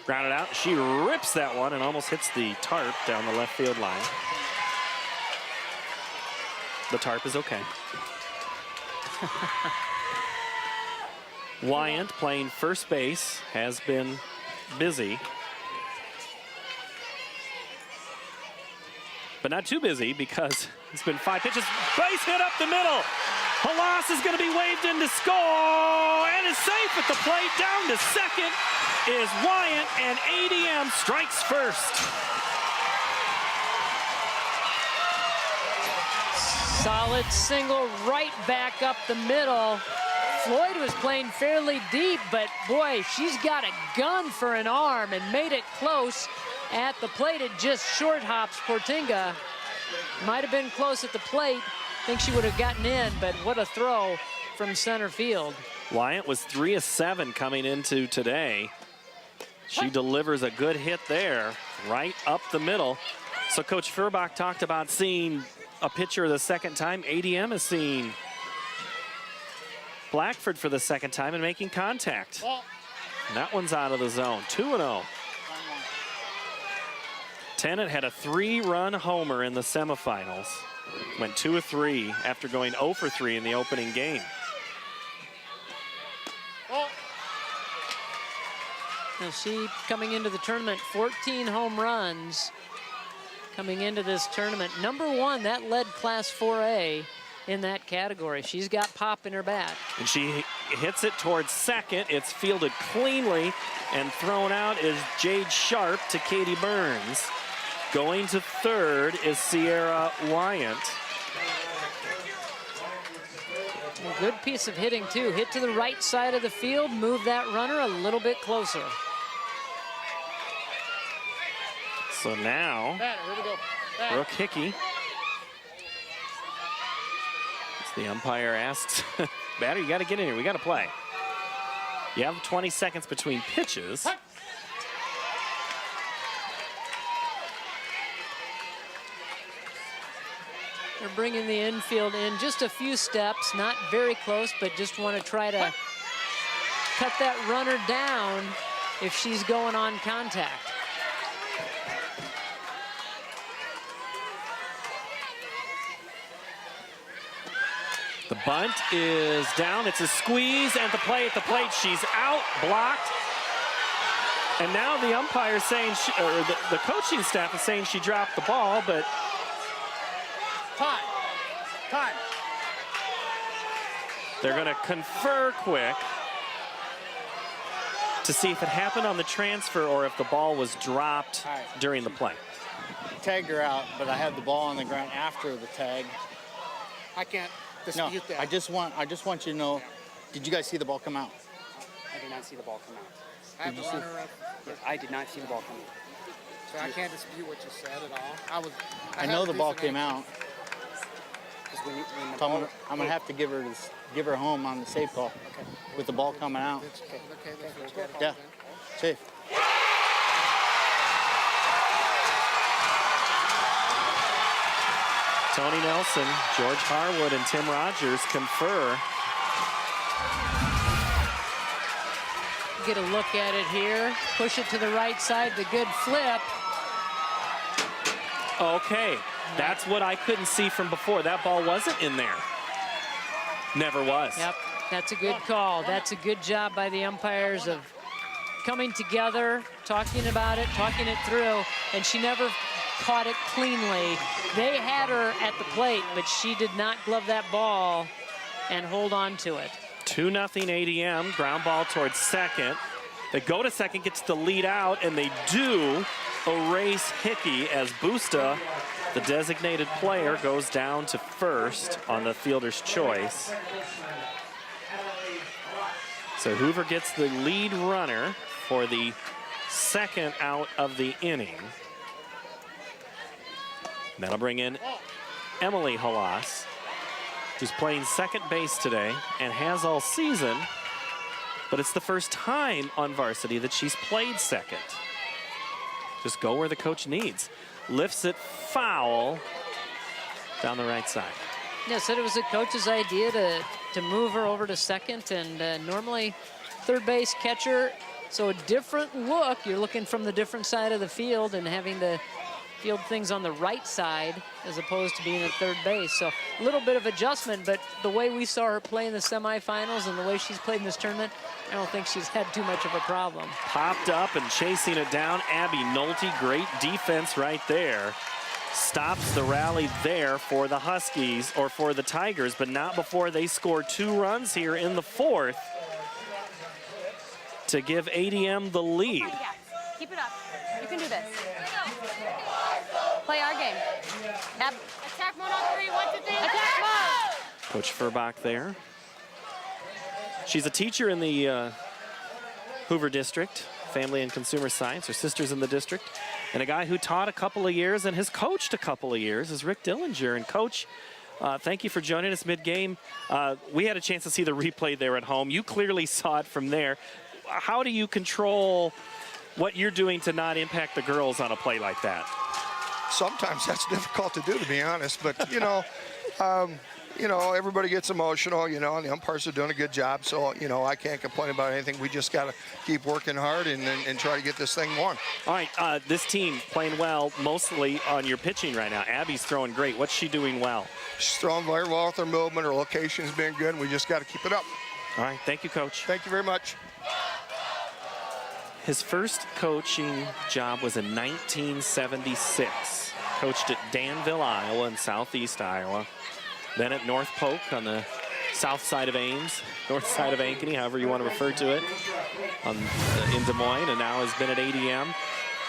Grounded out. She rips that one and almost hits the tarp down the left field line. The tarp is okay. Wyant playing first base has been busy. But not too busy because it's been 5 pitches. Base hit up the middle. Halas is going to be waved in to score and is safe at the plate. Down to second is Wyant, and ADM strikes first. Solid single right back up the middle. Floyd was playing fairly deep, but boy, she's got a gun for an arm and made it close at the plate. It just short hops Portinga. Might have been close at the plate. Think she would have gotten in, but what a throw from center field. Wyant was 3 of 7 coming into today. She delivers a good hit there, right up the middle. So Coach Furbach talked about seeing a pitcher the second time. ADM is seeing Blackford for the second time and making contact. And that one's out of the zone. 2-0. Tennant had a 3-run homer in the semifinals. Went 2 of 3 after going 0 for 3 in the opening game. Now she coming into the tournament, 14 home runs coming into this tournament. #1, that led Class 4A in that category. She's got pop in her bat. And she hits it towards second. It's fielded cleanly, and thrown out is Jade Sharp to Katie Burns. Going to third is Sierra Wyant. A good piece of hitting, too. Hit to the right side of the field, move that runner a little bit closer. So now, Brooke Hickey. The umpire asks, batter, you got to get in here. We got to play. You have 20 seconds between pitches. They're bringing the infield in just a few steps, not very close, but just want to try to cut that runner down if she's going on contact. The bunt is down. It's a squeeze, and the play at the plate. She's out, blocked. And now the umpire is saying, the coaching staff is saying she dropped the ball, but Time. They're going to confer quick to see if it happened on the transfer or if the ball was dropped during the play. Tagged her out, but I had the ball on the ground after the tag. I can't dispute that. I just want you to know, did you guys see the ball come out? I did not see the ball come out. I have the runner up. Yes, I did not see the ball come out. I can't dispute what you said at all. I know the ball came out. So I'm gonna have to give her home on the safe call. Okay. With the ball coming out. Okay, let's go. Yeah, safe. Tony Nelson, George Harwood, and Tim Rogers confer. Get a look at it here. Push it to the right side. The good flip. Okay, that's what I couldn't see from before. That ball wasn't in there. Never was. Yep, that's a good call. That's a good job by the umpires of coming together, talking about it, talking it through, and she never caught it cleanly. They had her at the plate, but she did not glove that ball and hold on to it. 2-0 ADM, ground ball towards second. They go to second, gets the lead out, and they do erase Hickey as Busta, the designated player, goes down to first on the fielder's choice. So Hoover gets the lead runner for the second out of the inning. That'll bring in Emily Halas, who's playing second base today and has all season, but it's the first time on varsity that she's played second. Just go where the coach needs. Lifts it foul down the right side. Yeah, said it was the coach's idea to move her over to second, and normally third base catcher, so a different look. You're looking from the different side of the field and having to field things on the right side as opposed to being at third base. So a little bit of adjustment, but the way we saw her play in the semifinals and the way she's played in this tournament, I don't think she's had too much of a problem. Popped up and chasing it down. Abby Nolte, great defense right there. Stops the rally there for the Huskies, or for the Tigers, but not before they score 2 runs here in the fourth to give ADM the lead. Yeah, keep it up. You can do this. Play our game. Attack mode on 3, 1, 2, 3. Attack mode. Coach Furbach there. She's a teacher in the Hoover District, Family and Consumer Science, her sister's in the district. And a guy who taught a couple of years and has coached a couple of years is Rick Dillinger. And Coach, thank you for joining us mid-game. We had a chance to see the replay there at home. You clearly saw it from there. How do you control what you're doing to not impact the girls on a play like that? Sometimes that's difficult to do, to be honest. But, everybody gets emotional, and the umpires are doing a good job. So, I can't complain about anything. We just got to keep working hard and try to get this thing won. All right, this team playing well, mostly on your pitching right now. Abby's throwing great. What's she doing well? She's throwing very well with her movement. Her location's been good. We just got to keep it up. All right, thank you, Coach. Thank you very much. His first coaching job was in 1976. Coached at Danville, Iowa, in southeast Iowa. Then at North Polk on the south side of Ames, north side of Ankeny, however you want to refer to it, in Des Moines, and now has been at ADM.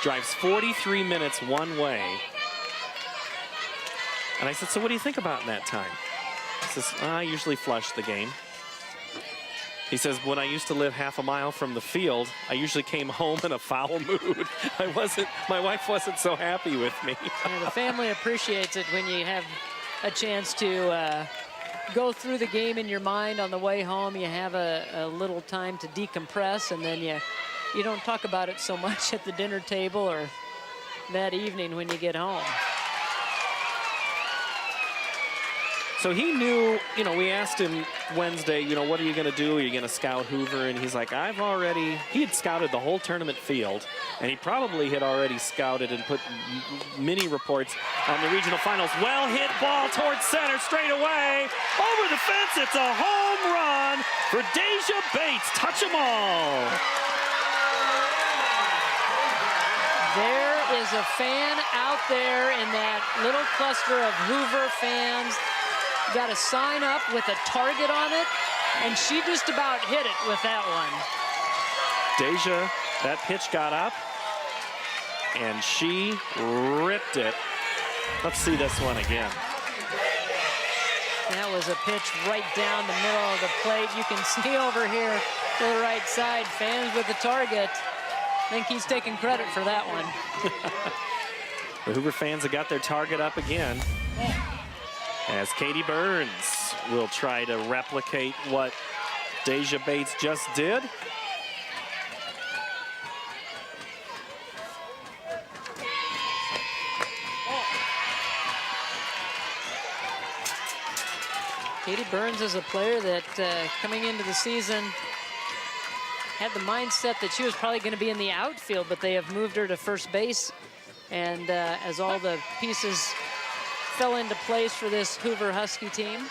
Drives 43 minutes one way. And I said, so what do you think about in that time? He says, I usually flush the game. He says, when I used to live half a mile from the field, I usually came home in a foul mood. My wife wasn't so happy with me. Yeah, the family appreciates it when you have a chance to go through the game in your mind on the way home. You have a little time to decompress, and then you don't talk about it so much at the dinner table or that evening when you get home. So he knew, we asked him Wednesday, what are you going to do? Are you going to scout Hoover? And he's like, he had scouted the whole tournament field, and he probably had already scouted and put mini reports on the regional finals. Well hit ball towards center, straight away. Over the fence, it's a home run for Deja Bates. Touch them all. There is a fan out there in that little cluster of Hoover fans. Got a sign up with a target on it, and she just about hit it with that one. Deja, that pitch got up, and she ripped it. Let's see this one again. That was a pitch right down the middle of the plate. You can see over here to the right side, fans with the target. think he's taking credit for that one. The Hoover fans have got their target up again, as Katie Burns will try to replicate what Deja Bates just did. Katie Burns is a player that coming into the season had the mindset that she was probably going to be in the outfield, but they have moved her to first base. And as all the pieces fell into place for this Hoover Husky team,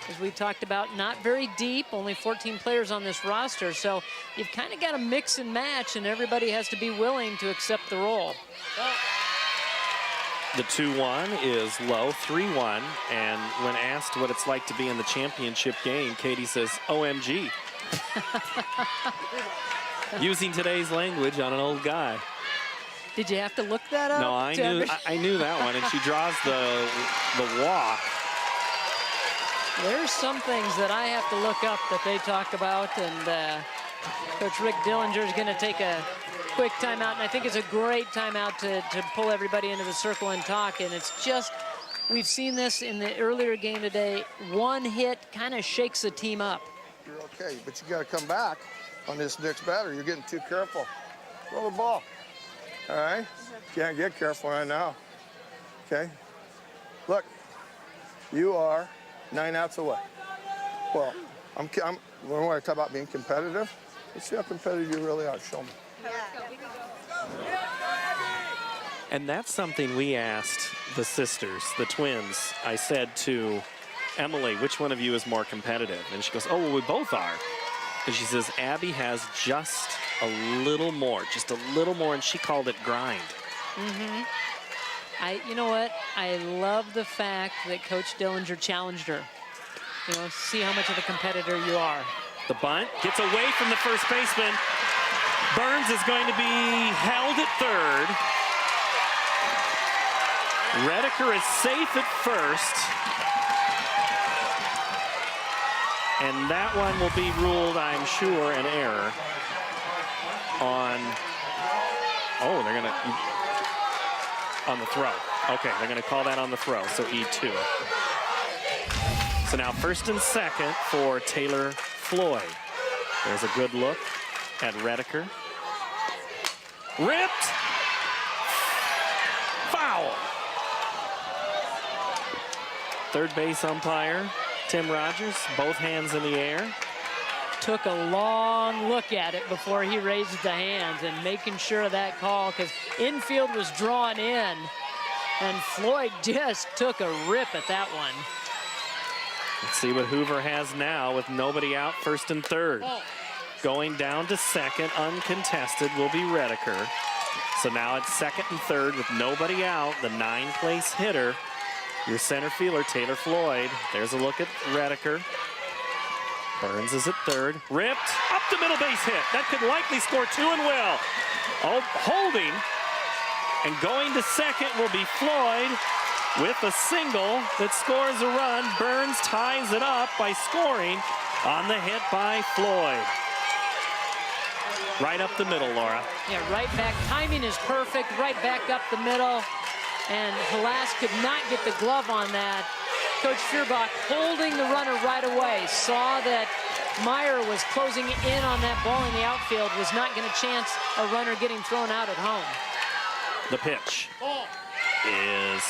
as we talked about, not very deep, only 14 players on this roster. So you've kind of got to mix and match, and everybody has to be willing to accept the role. The 2-1 is low, 3-1, and when asked what it's like to be in the championship game, Katie says, OMG. Using today's language on an old guy. Did you have to look that up? No, I knew that one, and she draws the walk. There's some things that I have to look up that they talk about, and Coach Rick Dillinger is going to take a quick timeout, and I think it's a great timeout to pull everybody into the circle and talk. And it's just, we've seen this in the earlier game today. One hit kind of shakes the team up. You're okay, but you got to come back on this next batter. You're getting too careful. Throw the ball. All right? Can't get careful right now. Okay? Look, you are 9 outs away. Well, when I talk about being competitive, let's see how competitive you really are. Show me. And that's something we asked the sisters, the twins. I said to Emily, which one of you is more competitive? And she goes, oh, well, we both are. And she says, Abby has just a little more, and she called it grind. Mm-hmm. You know what? I love the fact that Coach Dillinger challenged her. You know, see how much of a competitor you are. The bunt gets away from the first baseman. Burns is going to be held at third. Redeker is safe at first. And that one will be ruled, I'm sure, an error on, they're going to, on the throw. Okay, they're going to call that on the throw, so E2. So now first and second for Taylor Floyd. There's a good look at Redeker. Ripped. Foul. Third base umpire, Tim Rogers, both hands in the air. Took a long look at it before he raised the hands and making sure of that call, because infield was drawn in, and Floyd just took a rip at that one. Let's see what Hoover has now with nobody out, first and third. Going down to second, uncontested, will be Redeker. So now it's second and third with nobody out, the 9th-place hitter, your center fielder, Taylor Floyd. There's a look at Redeker. Burns is at third. Ripped, up the middle base hit. That could likely score 2 and will. Oh, holding. And going to second will be Floyd with a single that scores a run. Burns ties it up by scoring on the hit by Floyd. Right up the middle, Laura. Yeah, right back. Timing is perfect. Right back up the middle. And Halas could not get the glove on that. Coach Feuerbach holding the runner right away. Saw that Meyer was closing in on that ball in the outfield. Was not going to chance a runner getting thrown out at home. The pitch is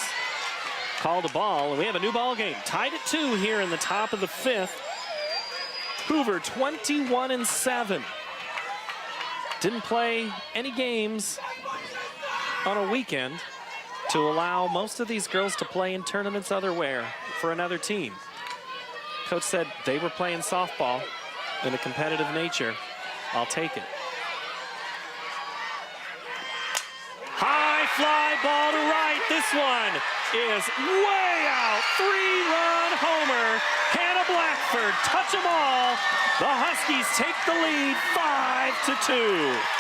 called a ball, and we have a new ball game. Tied at 2 here in the top of the 5th. Hoover 21-7. Didn't play any games on a weekend to allow most of these girls to play in tournaments otherwhere for another team. Coach said they were playing softball in a competitive nature. I'll take it. High fly ball to right. This one is way out. 3-run homer. Hannah Blackford, touch them all. The Huskies take the lead 5-2.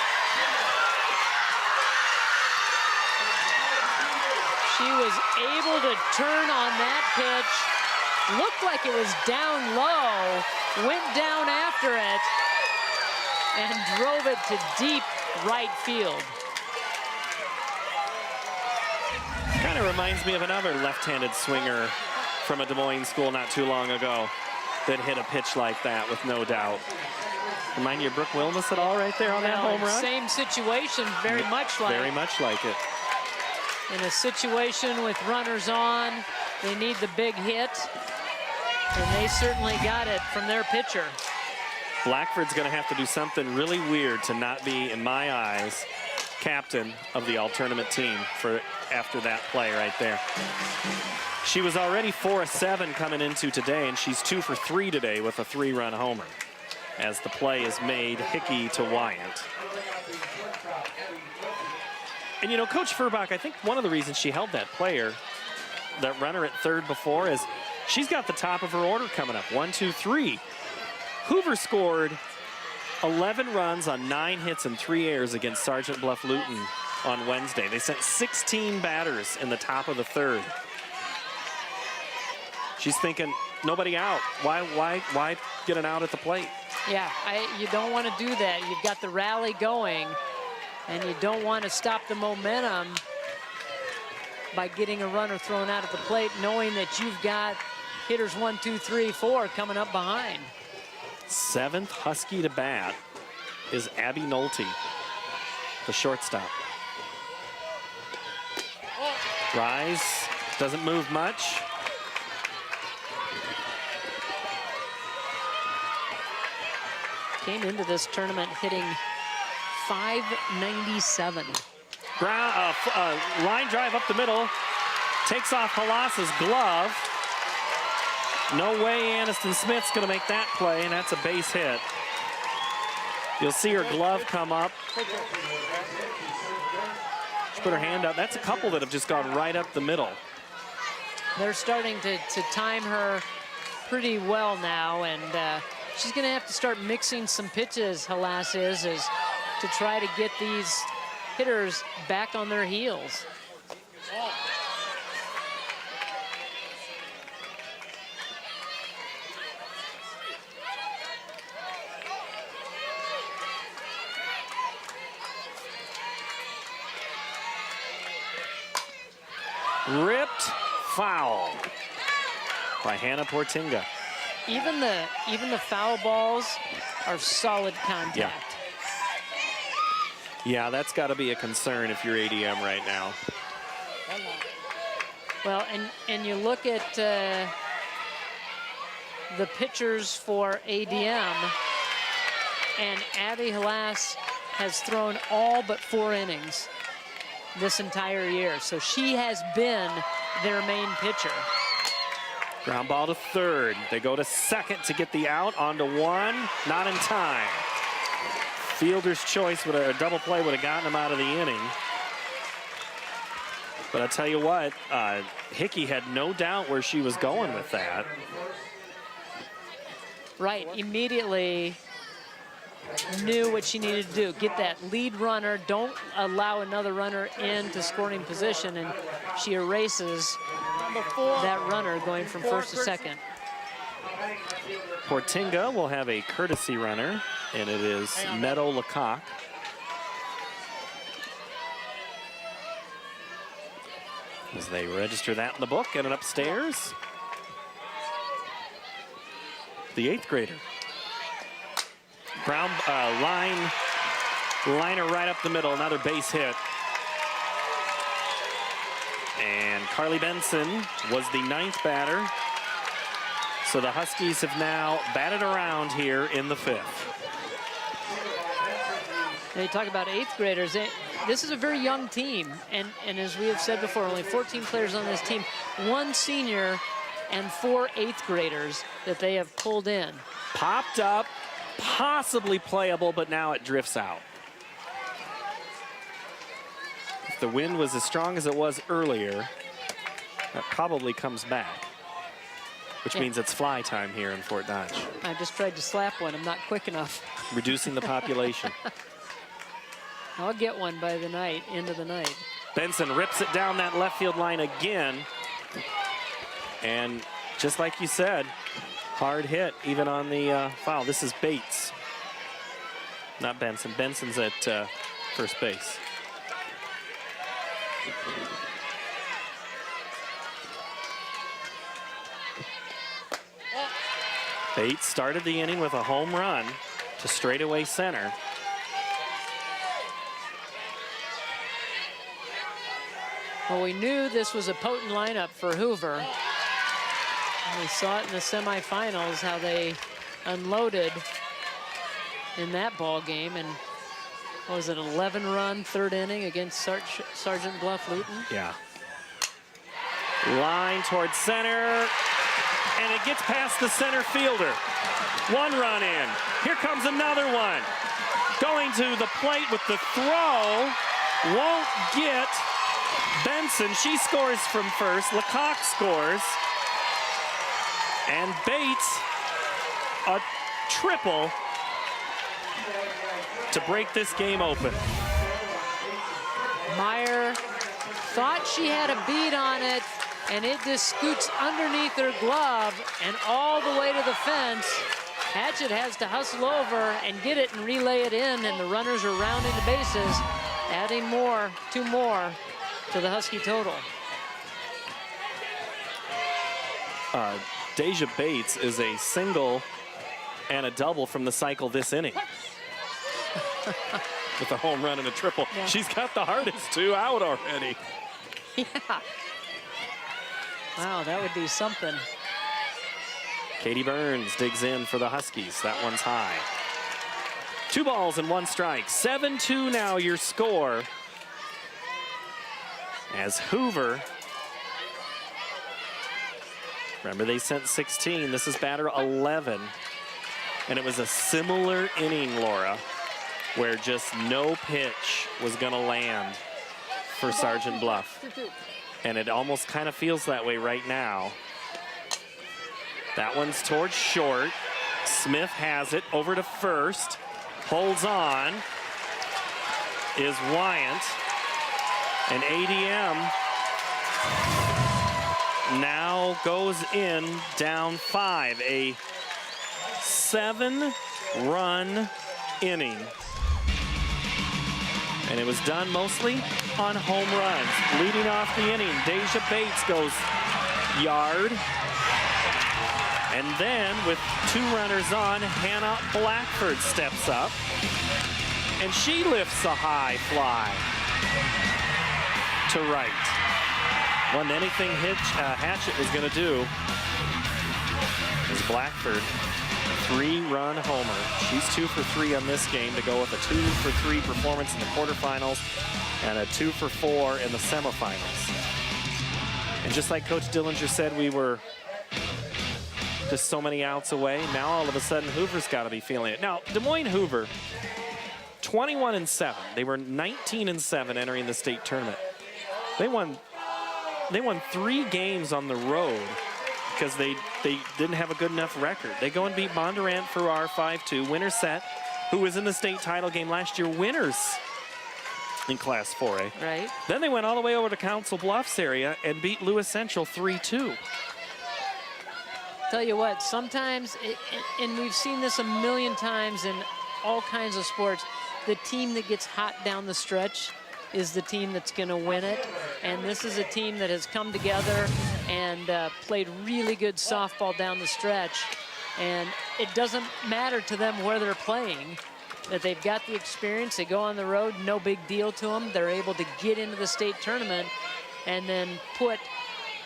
She was able to turn on that pitch. Looked like it was down low. Went down after it and drove it to deep right field. Kind of reminds me of another left-handed swinger from a Des Moines school not too long ago that hit a pitch like that with no doubt. Remind you of Brooke Wilmus at all right there on that home run? Same situation, very much like. Very much like it. In a situation with runners on, they need the big hit, and they certainly got it from their pitcher. Blackford's going to have to do something really weird to not be, in my eyes, captain of the all-tournament team for after that play right there. She was already 4 of 7 coming into today, and she's 2 for 3 today with a 3-run homer as the play is made Hickey to Wyant. And, you know, Coach Furbach, I think one of the reasons she held that player, that runner at third before, is she's got the top of her order coming up. 1, 2, 3. Hoover scored 11 runs on 9 hits and 3 errors against Sergeant Bluff Luton on Wednesday. They sent 16 batters in the top of the third. She's thinking, nobody out. Why get an out at the plate? Yeah, you don't want to do that. You've got the rally going, and you don't want to stop the momentum by getting a runner thrown out at the plate, knowing that you've got hitters 1, 2, 3, 4 coming up behind. 7th Husky to bat is Abby Nolte, the shortstop. Rise, doesn't move much. Came into this tournament hitting .597. Line drive up the middle, takes off Halas's glove. No way Aniston Smith's going to make that play, and that's a base hit. You'll see her glove come up. She put her hand up. That's a couple that have just gone right up the middle. They're starting to time her pretty well now, and she's going to have to start mixing some pitches, Halas is to try to get these hitters back on their heels. Ripped foul by Hannah Portinga. Even the foul balls are solid contact. Yeah, that's got to be a concern if you're ADM right now. Well, and you look at the pitchers for ADM, and Abby Halas has thrown all but 4 innings this entire year. So she has been their main pitcher. Ground ball to third. They go to second to get the out. On to 1, not in time. Fielder's choice, a double play would have gotten him out of the inning. But I tell you what, Hickey had no doubt where she was going with that. Right, immediately knew what she needed to do. Get that lead runner, don't allow another runner into scoring position, and she erases that runner going from first to second. Portinga will have a courtesy runner, and it is Meadow Lecoq. As they register that in the book, and upstairs, the 8th grader. Brown liner right up the middle, another base hit. And Carly Benson was the 9th batter. So the Huskies have now batted around here in the 5th. They talk about 8th graders. This is a very young team, and as we have said before, only 14 players on this team, 1 senior and 4 8th graders that they have pulled in. Popped up, possibly playable, but now it drifts out. If the wind was as strong as it was earlier, that probably comes back, which means it's fly time here in Fort Dodge. I just tried to slap one. I'm not quick enough. Reducing the population. I'll get one by the night, end of the night. Benson rips it down that left field line again. And just like you said, hard hit even on the foul. This is Bates, not Benson. Benson's at first base. Bates started the inning with a home run to straightaway center. Well, we knew this was a potent lineup for Hoover. And we saw it in the semifinals, how they unloaded in that ball game. And what was it, 11-run third inning against Sergeant Bluff Luton? Yeah. Line towards center, and it gets past the center fielder. 1 run in. Here comes another one. Going to the plate with the throw. Won't get Benson. She scores from first. Lecoq scores. And Bates, a triple to break this game open. Meyer thought she had a beat on it, and it just scoots underneath her glove and all the way to the fence. Hatchett has to hustle over and get it and relay it in, and the runners are rounding the bases, adding 2 more to the Husky total. Deja Bates is a single and a double from the cycle this inning. With a home run and a triple. Yeah. She's got the hardest 2 out already. Yeah. Wow, that would be something. Katie Burns digs in for the Huskies. That one's high. 2 balls and 1 strike. 7-2 now your score. As Hoover, remember they sent 16. This is batter 11. And it was a similar inning, Laura, where just no pitch was going to land for Sergeant Bluff. And it almost kind of feels that way right now. That one's towards short. Smith has it over to first. Holds on. Is Wyant. And ADM now goes in down 5. A 7-run inning. And it was done mostly on home runs. Leading off the inning, Deja Bates goes yard. And then with 2 runners on, Hannah Blackford steps up. And she lifts a high fly to right. Wasn't anything Hatchett was going to do. As Blackford, 3-run homer. She's 2 for 3 on this game to go with a 2 for 3 performance in the quarterfinals and a 2 for 4 in the semifinals. And just like Coach Dillinger said, we were just so many outs away. Now all of a sudden Hoover's got to be feeling it. Now Des Moines Hoover, 21-7. They were 19-7 entering the state tournament. They won 3 games on the road because they didn't have a good enough record. They go and beat Bondurant for our 5-2. Winner set, who was in the state title game last year, winners in Class 4A. Right. Then they went all the way over to Council Bluffs area and beat Lewis Central 3-2. Tell you what, sometimes, and we've seen this a million times in all kinds of sports, the team that gets hot down the stretch is the team that's going to win it. And this is a team that has come together and played really good softball down the stretch. And it doesn't matter to them where they're playing, that they've got the experience. They go on the road, no big deal to them. They're able to get into the state tournament and then put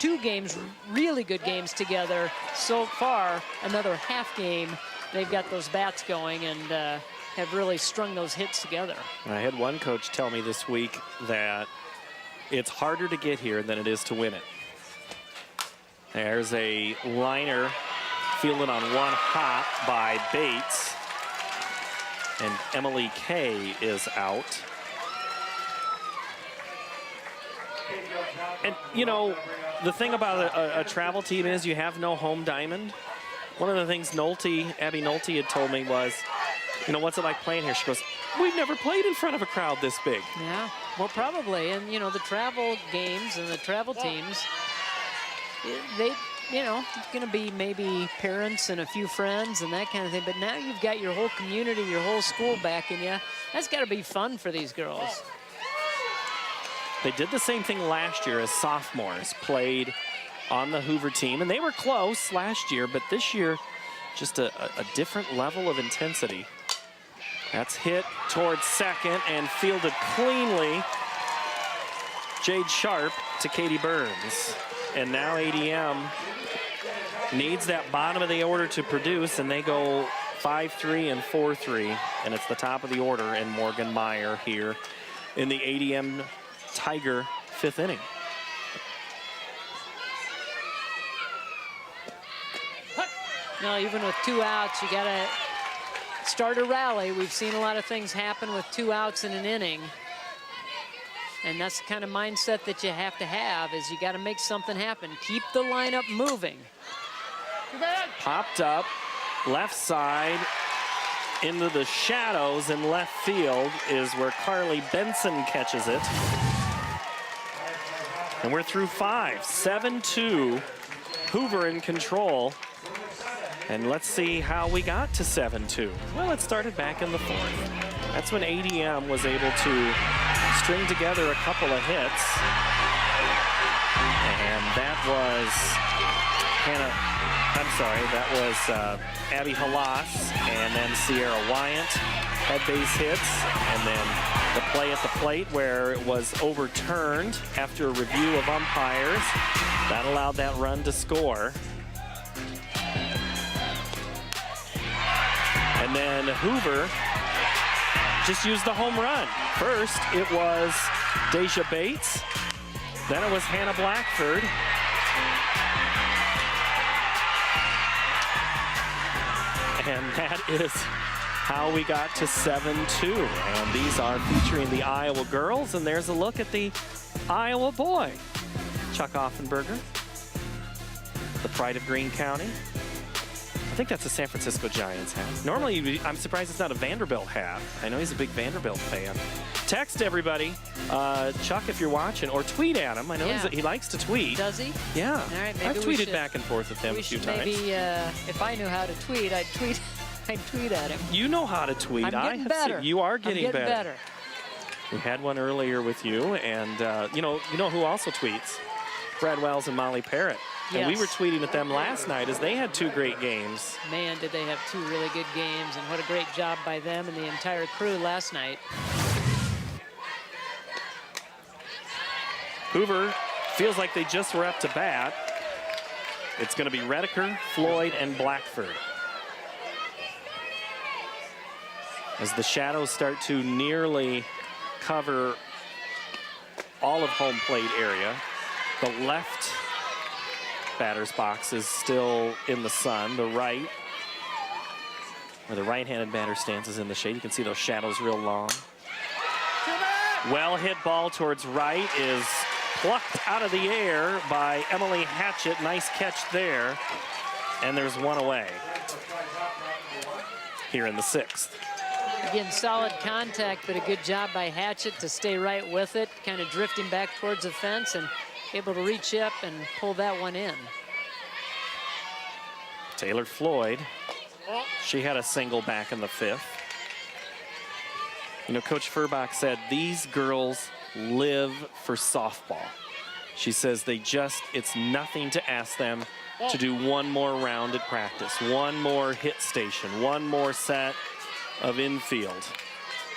2 games, really good games together. So far, another half game, they've got those bats going and have really strung those hits together. I had one coach tell me this week that it's harder to get here than it is to win it. There's a liner fielded on 1 hop by Bates. And Emily Kay is out. And, you know, the thing about a travel team is you have no home diamond. One of the things Abby Nolte had told me was, you know, what's it like playing here? She goes, we've never played in front of a crowd this big. Yeah, well, probably. And, you know, the travel games and the travel teams, you know, going to be maybe parents and a few friends and that kind of thing. But now you've got your whole community, your whole school backing you. That's got to be fun for these girls. They did the same thing last year as sophomores, played on the Hoover team, and they were close last year, but this year, just a different level of intensity. That's hit towards second and fielded cleanly. Jade Sharp to Katie Burns. And now ADM needs that bottom of the order to produce, and they go 5-3 and 4-3, and it's the top of the order, and Morgan Meyer here in the ADM Tiger 5th inning. No, even with 2 outs, you got to start a rally. We've seen a lot of things happen with 2 outs in an inning. And that's the kind of mindset that you have to have, is you got to make something happen. Keep the lineup moving. Popped up, left side, into the shadows in left field is where Carly Benson catches it. And we're through 5, 7-2, Hoover in control. And let's see how we got to 7-2. Well, it started back in the 4th. That's when ADM was able to string together a couple of hits. And that was Abby Halas, and then Sierra Wyant had base hits, and then the play at the plate where it was overturned after a review of umpires. That allowed that run to score. And then Hoover just used the home run. First, it was Deja Bates. Then it was Hannah Blackford. And that is how we got to 7-2. And these are featuring the Iowa girls. And there's a look at the Iowa boy. Chuck Offenberger, the pride of Greene County. I think that's a San Francisco Giants hat. Normally, I'm surprised it's not a Vanderbilt hat. I know he's a big Vanderbilt fan. Text everybody, Chuck, if you're watching, or tweet at him. I know he likes to tweet. Does he? Yeah. All right, maybe I've tweeted back and forth with him a few times. Maybe if I knew how to tweet, I'd tweet at him. You know how to tweet. I'm getting better. You are getting better. better. We had one earlier with you, and you know who also tweets? Brad Wells and Molly Parrott. And we were tweeting at them last night as they had 2 great games. Man, did they have 2 really good games, and what a great job by them and the entire crew last night. Hoover feels like they just were up to bat. It's going to be Redeker, Floyd, and Blackford. As the shadows start to nearly cover all of home plate area, the left batter's box is still in the sun. The right, where the right-handed batter stands, is in the shade. You can see those shadows real long. Well hit ball towards right is plucked out of the air by Emily Hatchett. Nice catch there. And there's 1 away here in the 6th. Again, solid contact, but a good job by Hatchett to stay right with it, kind of drifting back towards the fence and able to reach up and pull that one in. Taylor Floyd, she had a single back in the 5th. You know, Coach Furbach said these girls live for softball. She says it's nothing to ask them to do 1 more round at practice, 1 more hit station, 1 more set of infield.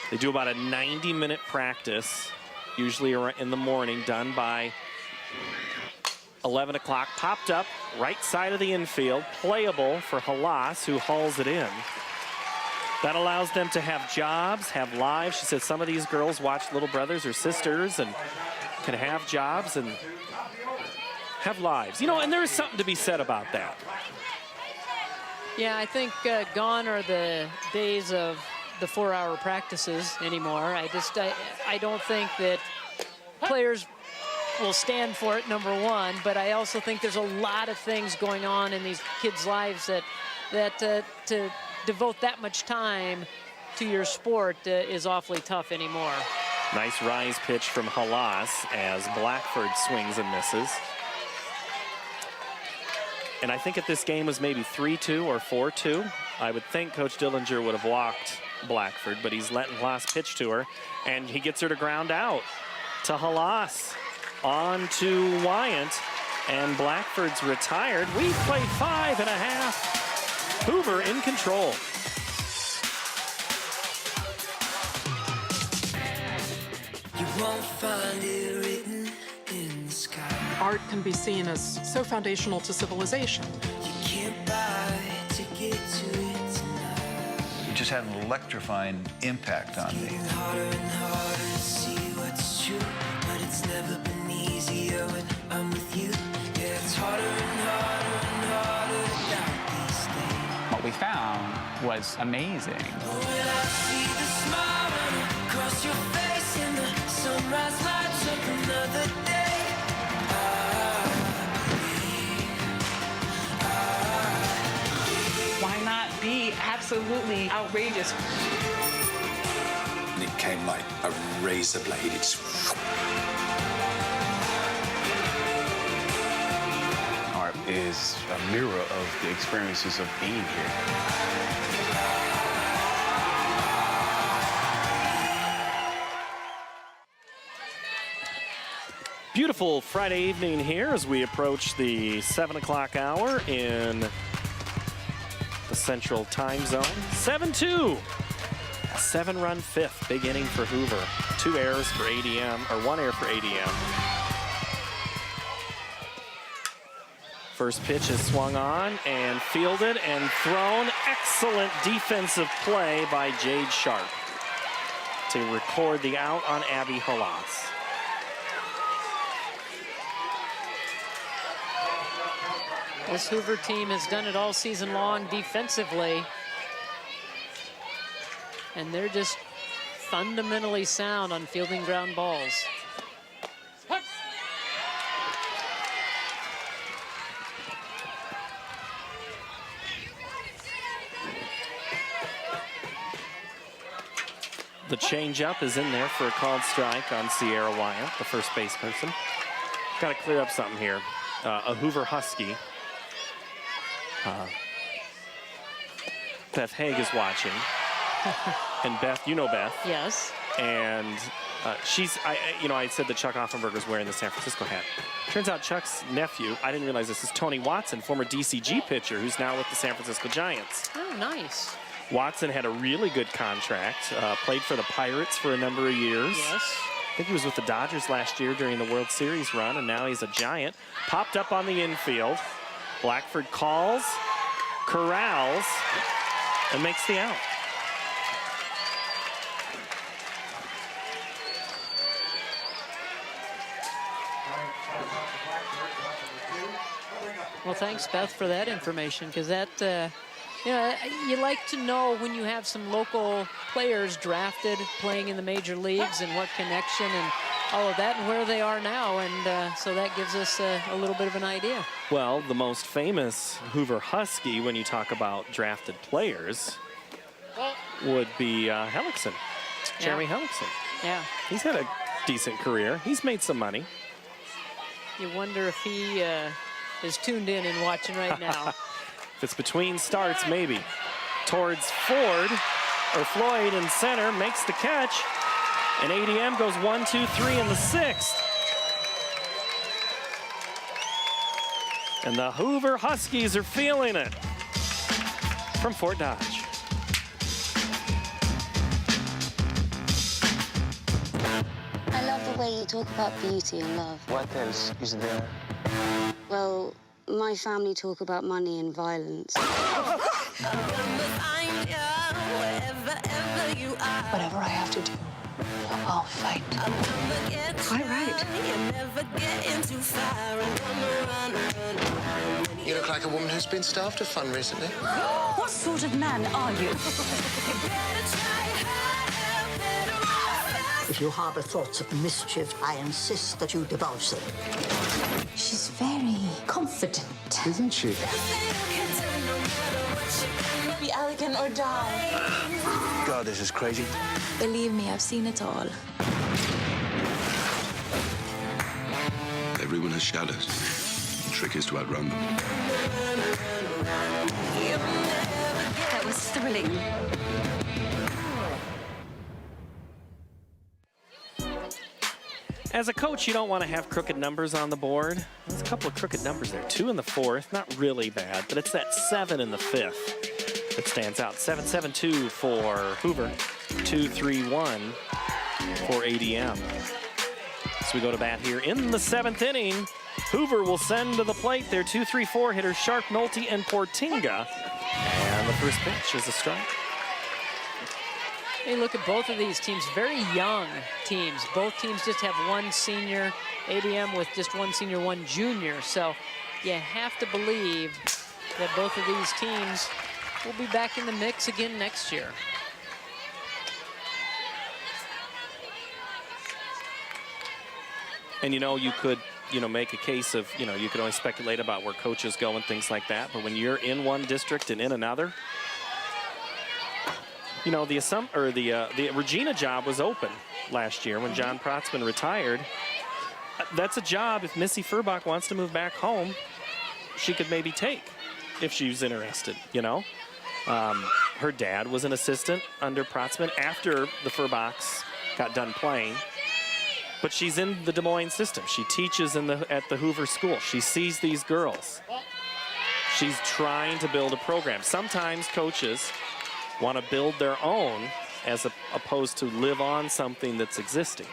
They do about a 90-minute practice, usually in the morning, done by 11 o'clock. Popped up right side of the infield, playable for Halas, who hauls it in. That allows them to have jobs, have lives. She says some of these girls watch little brothers or sisters and can have jobs and have lives. You know, and there is something to be said about that. Yeah, I think gone are the days of the 4-hour practices anymore. I don't think that players will stand for it, number 1, but I also think there's a lot of things going on in these kids' lives that to devote that much time to your sport is awfully tough anymore. Nice rise pitch from Halas as Blackford swings and misses. And I think if this game was maybe 3-2 or 4-2, I would think Coach Dillinger would have walked Blackford, but he's letting Halas pitch to her, and he gets her to ground out to Halas. On to Wyant, and Blackford's retired. We've played 5.5. Hoover in control. You won't find it written in the sky. Art can be seen as so foundational to civilization. You can't buy to get to it tonight. It just had an electrifying impact on me. It's harder and harder to see what's true, but it's never been easier when I'm with you. Yeah, it's harder and harder to doubt these things. What we found was amazing. When I see the smile running across your face and the sunrise lights up another day, Why not be absolutely outrageous? And it came like a razor blade. It's... Art is a mirror of the experiences of being here. Beautiful Friday evening here as we approach the 7 o'clock hour in the Central Time Zone. 7-2. A 7-run fifth. Big inning for Hoover. 2 errors for ADM, or 1 error for ADM. First pitch is swung on and fielded and thrown. Excellent defensive play by Jade Sharp to record the out on Abby Halas. This Hoover team has done it all season long defensively. And they're just fundamentally sound on fielding ground balls. The changeup is in there for a called strike on Sierra Wyant, the first base person. Got to clear up something here. A Hoover Husky. Beth Haig is watching. And Beth, you know Beth. Yes. And I said that Chuck Offenberger's wearing the San Francisco hat. Turns out Chuck's nephew, I didn't realize this, is Tony Watson, former DCG pitcher who's now with the San Francisco Giants. Oh, nice. Watson had a really good contract, played for the Pirates for a number of years. Yes. I think he was with the Dodgers last year during the World Series run, and now he's a Giant. Popped up on the infield. Blackford calls, corrals, and makes the out. Well, thanks, Beth, for that information, because that, you like to know when you have some local players drafted playing in the major leagues and what connection and all of that and where they are now, and so that gives us a little bit of an idea. Well, the most famous Hoover Husky, when you talk about drafted players, would be Hellickson, Jeremy Hellickson. Yeah. He's had a decent career. He's made some money. You wonder if he is tuned in and watching right now. If it's between starts, maybe. Towards Ford, or Floyd in center, makes the catch. And ADM goes 1, 2, 3 in the 6th. And the Hoover Huskies are feeling it from Fort Dodge. I love the way you talk about beauty and love. What else is there? Well, my family talk about money and violence. Whatever I have to do, I'll fight. Quite right. You look like a woman who's been starved of fun recently. What sort of man are you? If you harbor thoughts of mischief, I insist that you divulge them. She's very confident. Isn't she? Be elegant or die. God, this is crazy. Believe me, I've seen it all. Everyone has shadows. The trick is to outrun them. That was thrilling. As a coach, you don't want to have crooked numbers on the board. There's a couple of crooked numbers there. 2 in the 4th, not really bad, but it's that 7 in the 5th that stands out. 7-7-2 for Hoover, 2-3-1 for ADM. So we go to bat here in the 7th inning. Hoover will send to the plate their 2-3-4 hitters, Sharp, Nolte, and Portinga. And the first pitch is a strike. Hey, look at both of these teams, very young teams. Both teams just have one senior, ADM with just one senior, one junior. So you have to believe that both of these teams will be back in the mix again next year. And you could, make a case of, you could only speculate about where coaches go and things like that. But when you're in one district and in another, the Regina job was open last year when John Protzman retired. That's a job, if Missy Furbach wants to move back home, she could maybe take if she's interested, Her dad was an assistant under Protzman after the Furbachs got done playing. But she's in the Des Moines system. She teaches at the Hoover School. She sees these girls. She's trying to build a program. Sometimes coaches want to build their own as opposed to live on something that's existing.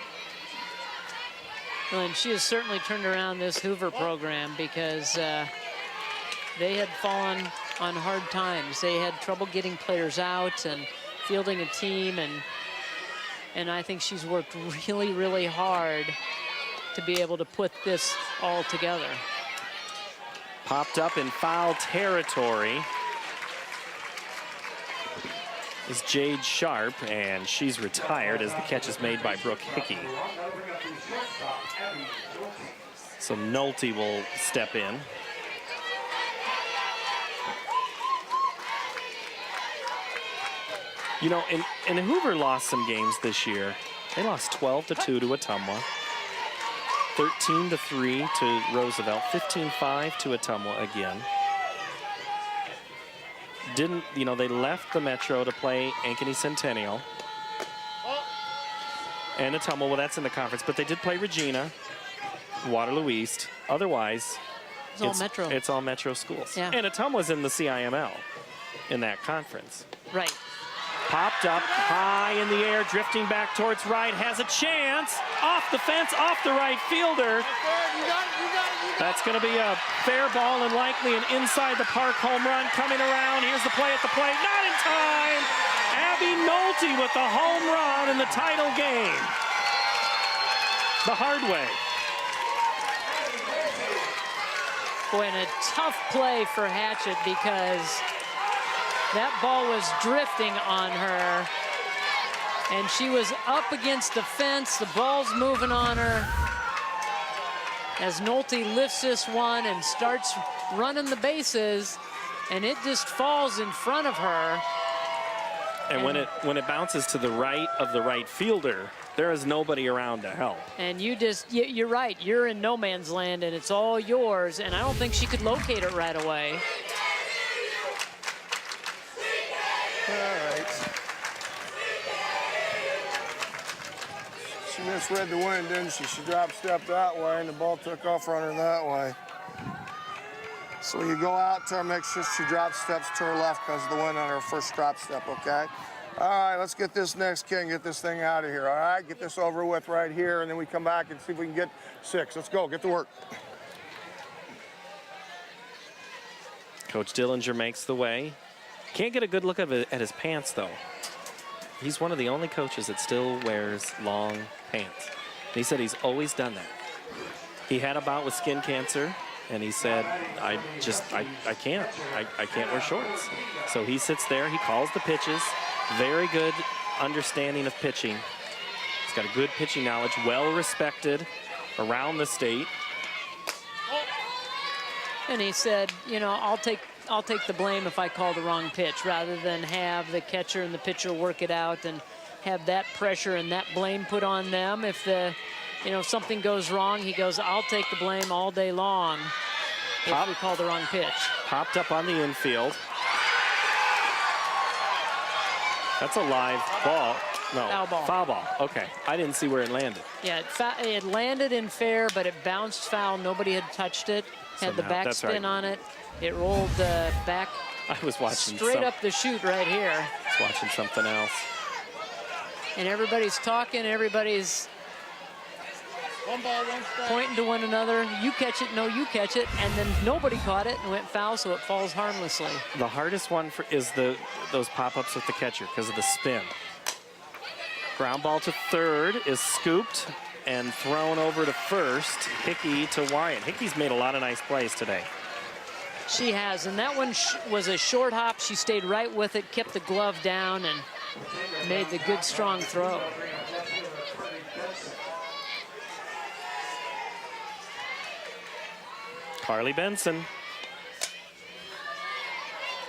Well, and she has certainly turned around this Hoover program because they had fallen on hard times. They had trouble getting players out and fielding a team, and I think she's worked really, really hard to be able to put this all together. Popped up in foul territory is Jade Sharp, and she's retired as the catch is made by Brooke Hickey. So Nolte will step in. And Hoover lost some games this year. They lost 12-2 to Ottumwa, 13-3 to Roosevelt, 15-5 to Ottumwa again. They left the Metro to play Ankeny Centennial and Ottumwa. Well, that's in the conference, but they did play Regina, Waterloo East. Otherwise, it's all Metro. It's all Metro schools. Yeah. And Ottumwa's in the CIML in that conference. Right. Popped up high in the air, drifting back towards right, has a chance, off the fence, off the right fielder. That's going to be a fair ball and likely an inside the park home run coming around. Here's the play at the plate, not in time. Abby Nolte with the home run in the title game. The hard way. Boy, and a tough play for Hatchett because that ball was drifting on her, and she was up against the fence. The ball's moving on her as Nolte lifts this one and starts running the bases, and it just falls in front of her. And when it bounces to the right of the right fielder, there is nobody around to help. And you're right, you're in no man's land, and it's all yours, and I don't think she could locate it right away. All right. She misread the wind, didn't she? She drop stepped that way, and the ball took off runner that way. So you go out to her, make sure she drop steps to her left because of the wind on her first drop step, okay? All right, let's get this next kid and get this thing out of here, all right? Get this over with right here, and then we come back and see if we can get 6. Let's go, get to work. Coach Dillinger makes the way. Can't get a good look at his pants, though. He's one of the only coaches that still wears long pants. And he said he's always done that. He had a bout with skin cancer, and he said, I can't wear shorts. So he sits there, he calls the pitches, very good understanding of pitching. He's got a good pitching knowledge, well respected around the state. And he said, I'll take the blame if I call the wrong pitch, rather than have the catcher and the pitcher work it out and have that pressure and that blame put on them. If something goes wrong, he goes, I'll take the blame all day long. if we call the wrong pitch. Popped up on the infield. That's a live ball. No, Foul ball. Foul ball. Okay, I didn't see where it landed. Yeah, it landed in fair, but it bounced foul. Nobody had touched it. Had the Somehow, that's backspin right. on it. It rolled back I was watching straight up the chute right here. I was watching something else. And everybody's talking. Everybody's One ball, one strike. pointing to one another. You catch it, no, you catch it. And then nobody caught it and went foul, so it falls harmlessly. The hardest one is those pop-ups with the catcher because of the spin. Ground ball to third is scooped and thrown over to first. Hickey to Wyatt. Hickey's made a lot of nice plays today. She has, and that one was a short hop. She stayed right with it, kept the glove down, and made the good, strong throw. Carly Benson.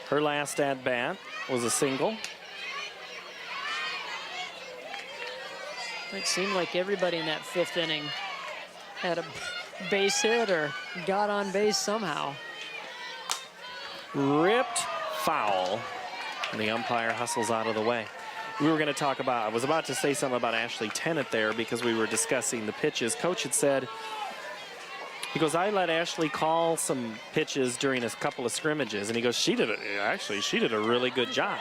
Her last at-bat was a single. It seemed like everybody in that 5th inning had a base hit or got on base somehow. Ripped foul. And the umpire hustles out of the way. We were going to talk about, I was about to say something about Ashley Tennant there because we were discussing the pitches. Coach had said, he goes, I let Ashley call some pitches during a couple of scrimmages. And he goes, she did a really good job.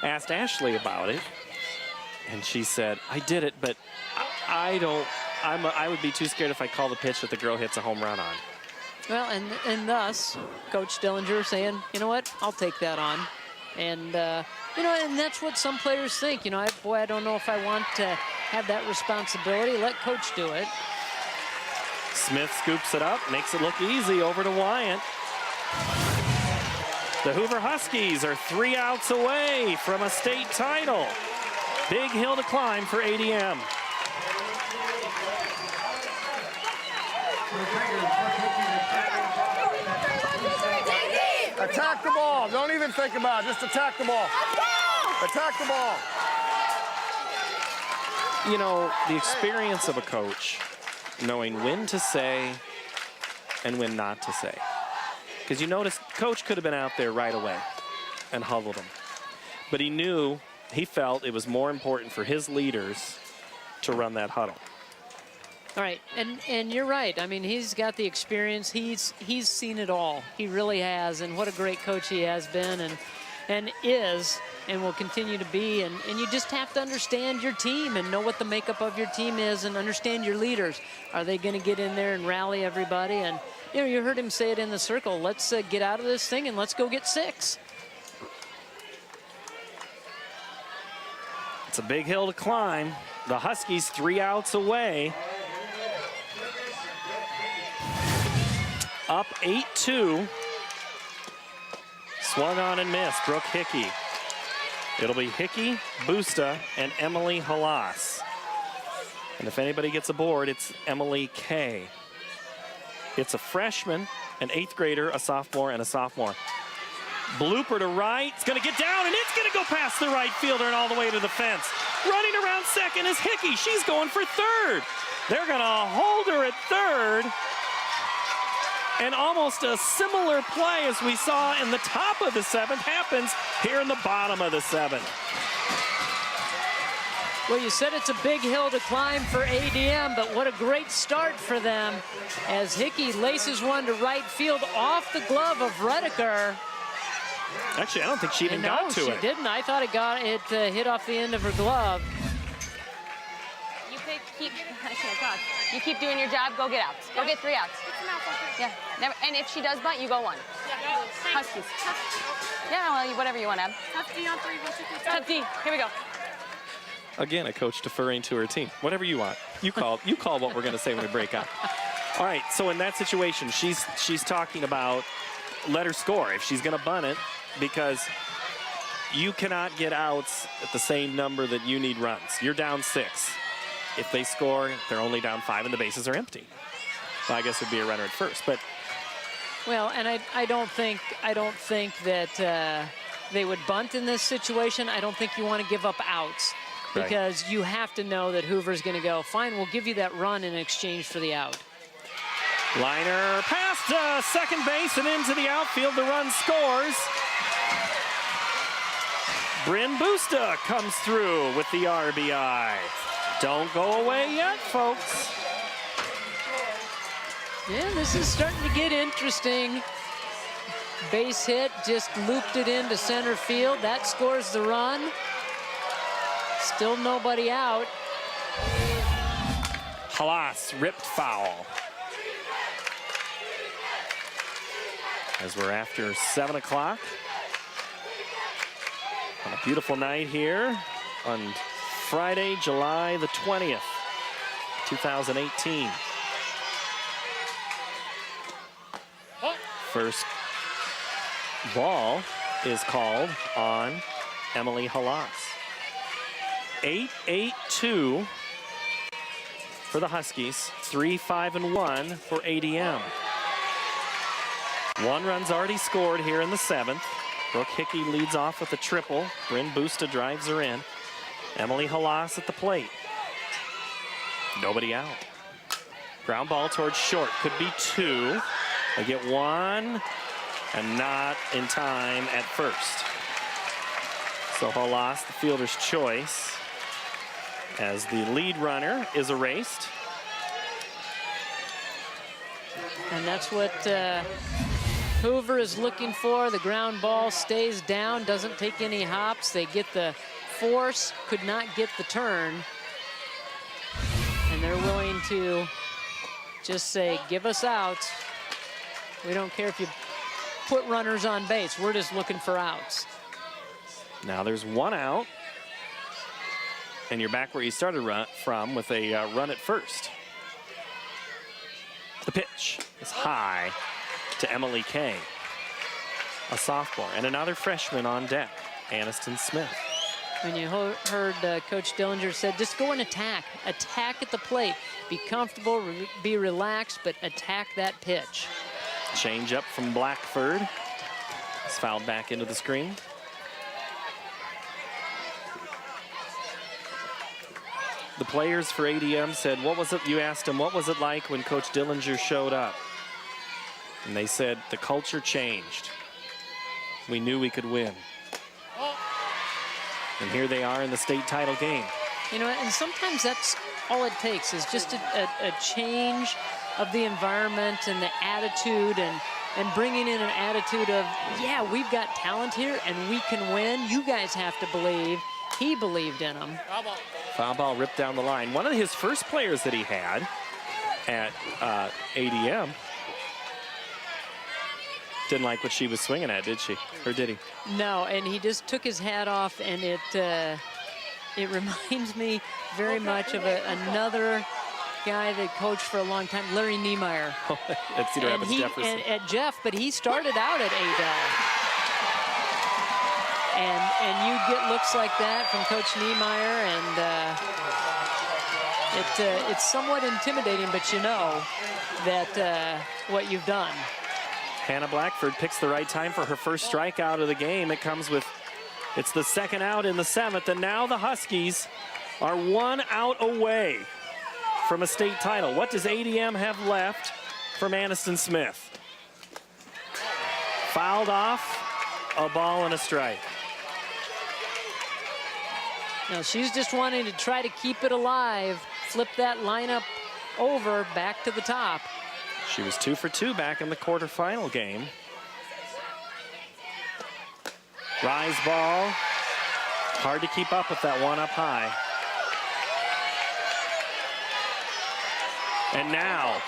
Asked Ashley about it. And she said, I did it, but I would be too scared if I call the pitch that the girl hits a home run on. Well, and thus, Coach Dillinger saying, you know what, I'll take that on. And, you know, and that's what some players think. You know, I don't know if I want to have that responsibility. Let Coach do it. Smith scoops it up, makes it look easy over to Wyatt. The Hoover Huskies are 3 outs away from a state title. Big hill to climb for ADM. Attack the ball. Don't even think about it. Just attack the ball. Attack the ball. You know, the experience of a coach, knowing when to say and when not to say. Because you notice, Coach could have been out there right away and huddled them. But he felt it was more important for his leaders to run that huddle. All right, and you're right. I mean, he's got the experience. He's seen it all. He really has, and what a great coach he has been and is and will continue to be. And you just have to understand your team and know what the makeup of your team is and understand your leaders. Are they going to get in there and rally everybody? And, you know, you heard him say it in the circle. Let's get out of this thing and let's go get 6. It's a big hill to climb. The Huskies 3 outs away. Up 8-2. Swung on and missed. Brooke Hickey. It'll be Hickey, Busta, and Emily Halas. And if anybody gets aboard, it's Emily Kay. It's a freshman, an 8th grader, a sophomore, and a sophomore. Blooper to right. It's going to get down, and it's going to go past the right fielder and all the way to the fence. Running around second is Hickey. She's going for third. They're going to hold her at third. And almost a similar play as we saw in the top of the 7th happens here in the bottom of the 7th. Well, you said it's a big hill to climb for ADM, but what a great start for them as Hickey laces one to right field off the glove of Redeker. Actually, I don't think she even got to it. No, she didn't. I thought it hit off the end of her glove. You keep doing your job, go get outs. Go get 3 outs. Yeah, never, and if she does bunt, you go 1. Huskies. Yeah, well, whatever you want, Ab. Tough D on 3, 1, 2, 3, Tough D, here we go. Again, a coach deferring to her team. Whatever you want. You call what we're going to say when we break up. All right, so in that situation, she's talking about let her score if she's going to bunt it, because you cannot get outs at the same number that you need runs. You're down 6. If they score, they're only down 5 and the bases are empty. Well, I guess it would be a runner at first, but. Well, and I don't think that they would bunt in this situation. I don't think you want to give up outs because you have to know that Hoover's going to go, fine, we'll give you that run in exchange for the out. Liner past second base and into the outfield. The run scores. Bryn Busta comes through with the RBI. Don't go away yet, folks. Yeah, this is starting to get interesting. Base hit, just looped it into center field. That scores the run. Still nobody out. Halas ripped foul. As we're after 7 o'clock. On a beautiful night here on Friday, July the 20th, 2018. First ball is called on Emily Halas. 8-8-2 for the Huskies, 3-5-1 for ADM. 1 run's already scored here in the 7th. Brooke Hickey leads off with a triple. Bryn Busta drives her in. Emily Halas at the plate. Nobody out. Ground ball towards short. Could be 2. They get 1 and not in time at first. So Halas, the fielder's choice, as the lead runner is erased. And that's what Hoover is looking for. The ground ball stays down, doesn't take any hops. They get the force, could not get the turn. And they're willing to just say, give us outs. We don't care if you put runners on base. We're just looking for outs. Now there's 1 out. And you're back where you started from with a run at first. The pitch is high to Emily Kay, a sophomore, and another freshman on deck, Aniston Smith. When you heard Coach Dillinger said, just go and attack. Attack at the plate. Be comfortable, be relaxed, but attack that pitch. Change up from Blackford. It's fouled back into the screen. The players for ADM said, what was it, you asked them, what was it like when Coach Dillinger showed up? And they said, the culture changed. We knew we could win. And here they are in the state title game. You know, and sometimes that's all it takes is just a change of the environment and the attitude and bringing in an attitude of, yeah, we've got talent here and we can win. You guys have to believe. He believed in them. Foul ball ripped down the line. One of his first players that he had at ADM didn't like what she was swinging at, did she? Or did he? No, and he just took his hat off, and it reminds me very much of another guy that coached for a long time, Larry Niemeyer. At Cedar Rapids Jefferson. At Jeff, but he started out at Adel. And you get looks like that from Coach Niemeyer, and it's somewhat intimidating, but you know that what you've done. Hannah Blackford picks the right time for her first strikeout of the game. It comes with, it's the 2nd out in the 7th, and now the Huskies are 1 out away from a state title. What does ADM have left from Aniston Smith? Fouled off, a ball and a strike. Now she's just wanting to try to keep it alive, flip that lineup over back to the top. She was 2 for 2 back in the quarterfinal game. Rise ball. Hard to keep up with that one up high. And now,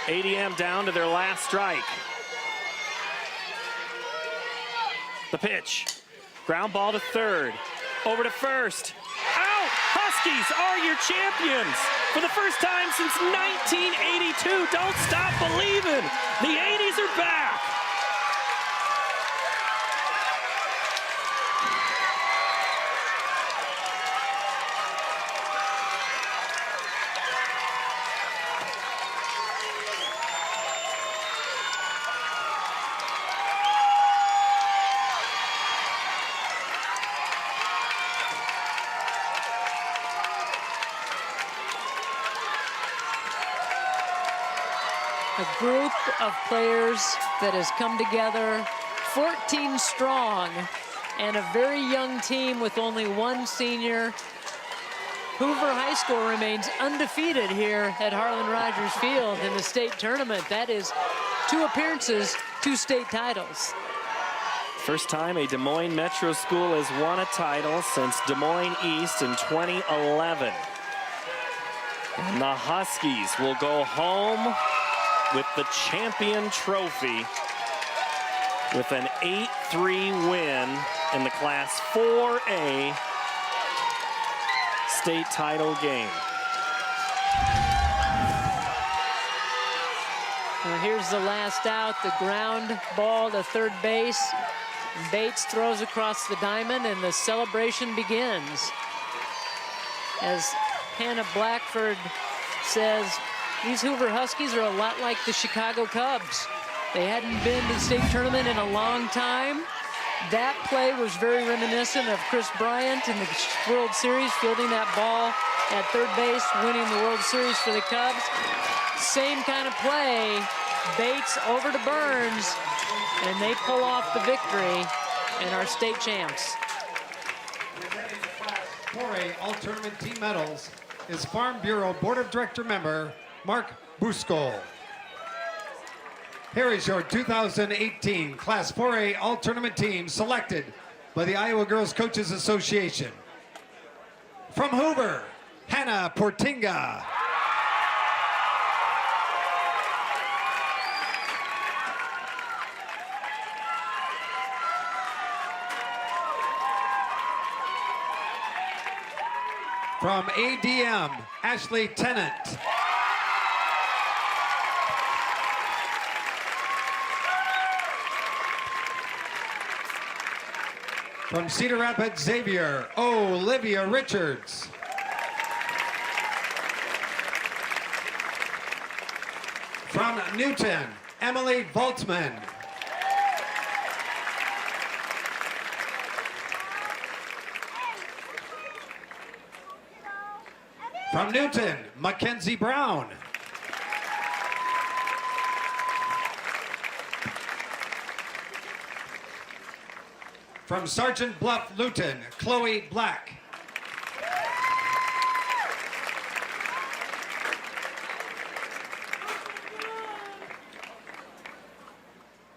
ADM down to their last strike. The pitch. Ground ball to third. Over to first. Out! Huskies are your champions! For the first time since 1982, don't stop believing. The 80s are back. A group of players that has come together, 14 strong, and a very young team with only one senior. Hoover High School remains undefeated here at Harlan Rogers Field in the state tournament. That is 2 appearances, 2 state titles. First time a Des Moines Metro school has won a title since Des Moines East in 2011. And the Huskies will go home with the champion trophy with an 8-3 win in the Class 4A state title game. Well, here's the last out, the ground ball to third base. Bates throws across the diamond and the celebration begins. As Hannah Blackford says, these Hoover Huskies are a lot like the Chicago Cubs. They hadn't been to the state tournament in a long time. That play was very reminiscent of Chris Bryant in the World Series, fielding that ball at third base, winning the World Series for the Cubs. Same kind of play. Bates over to Burns, and they pull off the victory and are state champs. 4A All-Tournament Team Medals is Farm Bureau Board of Director member Mark Buskol. Here is your 2018 Class 4A All-Tournament team selected by the Iowa Girls Coaches Association. From Hoover, Hannah Portinga. From ADM, Ashley Tennant. From Cedar Rapids, Xavier, Olivia Richards. From Newton, Emily Voltman. From Newton, Mackenzie Brown. From Sergeant Bluff, Luton, Chloe Black.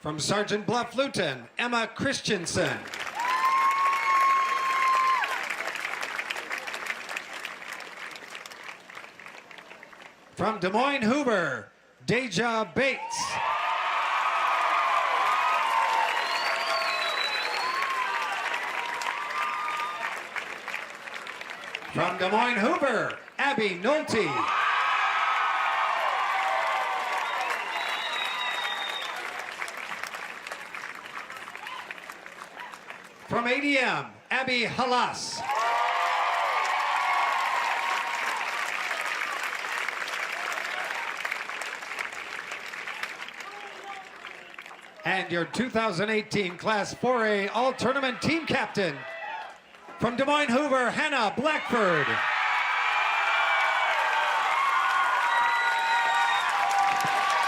From Sergeant Bluff, Luton, Emma Christensen. From Des Moines, Hoover, Deja Bates. From Des Moines, Hoover, Abby Nolte. From ADM, Abby Halas. And your 2018 Class 4A All-Tournament Team Captain, from Des Moines, Hoover, Hannah Blackford.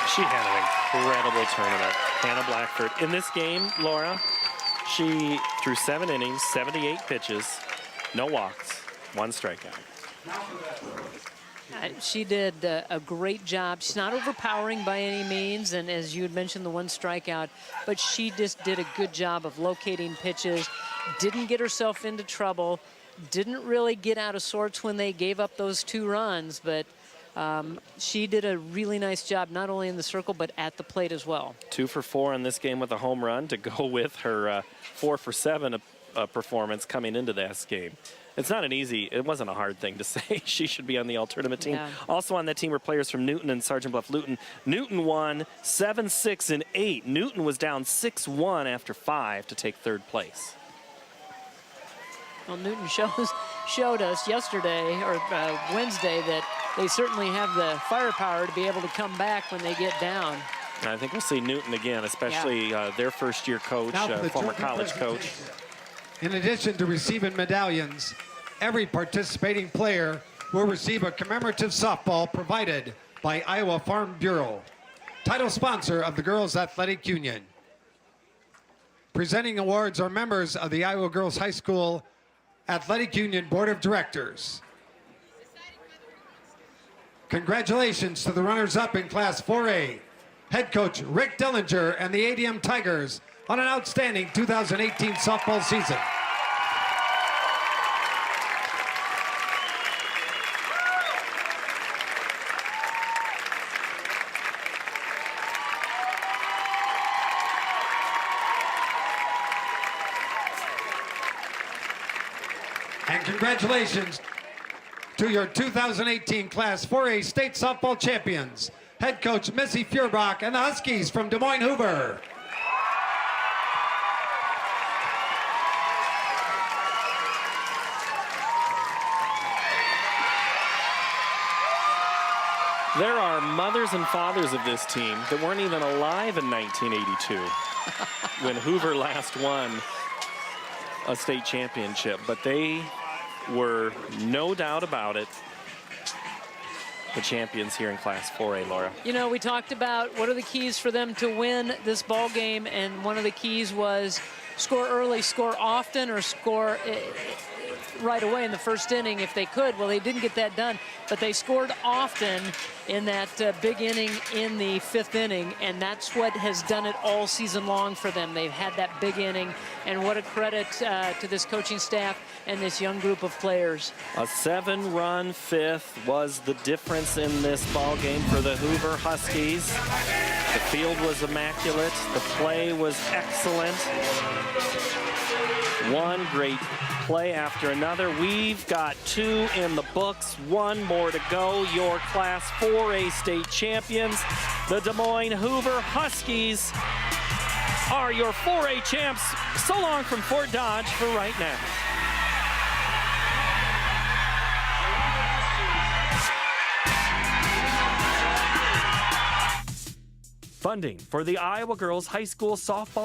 She had an incredible tournament, Hannah Blackford. In this game, Laura, she threw 7 innings, 78 pitches, no walks, 1 strikeout. She did a great job. She's not overpowering by any means, and as you had mentioned, the 1 strikeout, but she just did a good job of locating pitches, didn't get herself into trouble, didn't really get out of sorts when they gave up those 2 runs, but she did a really nice job, not only in the circle, but at the plate as well. 2 for 4 in this game with a home run to go with her 4 for 7 performance coming into this game. It's not an easy, it wasn't a hard thing to say. She should be on the all-tournament team. Yeah. Also on that team were players from Newton and Sergeant Bluff Luton. Newton won 7-6 and 8. Newton was down 6-1 after 5 to take 3rd place. Well, Newton showed us yesterday or Wednesday that they certainly have the firepower to be able to come back when they get down. I think we'll see Newton again, especially their first-year coach, former college coach. In addition to receiving medallions, every participating player will receive a commemorative softball provided by Iowa Farm Bureau. title sponsor of the Girls Athletic Union. Presenting awards are members of the Iowa Girls High School Athletic Union Board of Directors. Congratulations to the runners-up in Class 4A, head coach Rick Dillinger and the ADM Tigers on an outstanding 2018 softball season. And congratulations to your 2018 Class 4A State Softball Champions, head coach Missy Feuerbach and the Huskies from Des Moines Hoover. There are mothers and fathers of this team that weren't even alive in 1982 when Hoover last won a state championship, but they were, no doubt about it, the champions here in Class 4A, Laura. You know, we talked about what are the keys for them to win this ball game, and one of the keys was score early, score often, or score right away in the first inning if they could. Well, they didn't get that done, but they scored often in that big inning in the 5th inning, and that's what has done it all season long for them. They've had that big inning, and what a credit to this coaching staff and this young group of players. A 7-run 5th was the difference in this ball game for the Hoover Huskies. The field was immaculate. The play was excellent. One great play after another. We've got 2 in the books, 1 more to go. Your Class 4A state champions, the Des Moines Hoover Huskies, are your 4A champs. So long from Fort Dodge for right now. Funding for the Iowa Girls High School Softball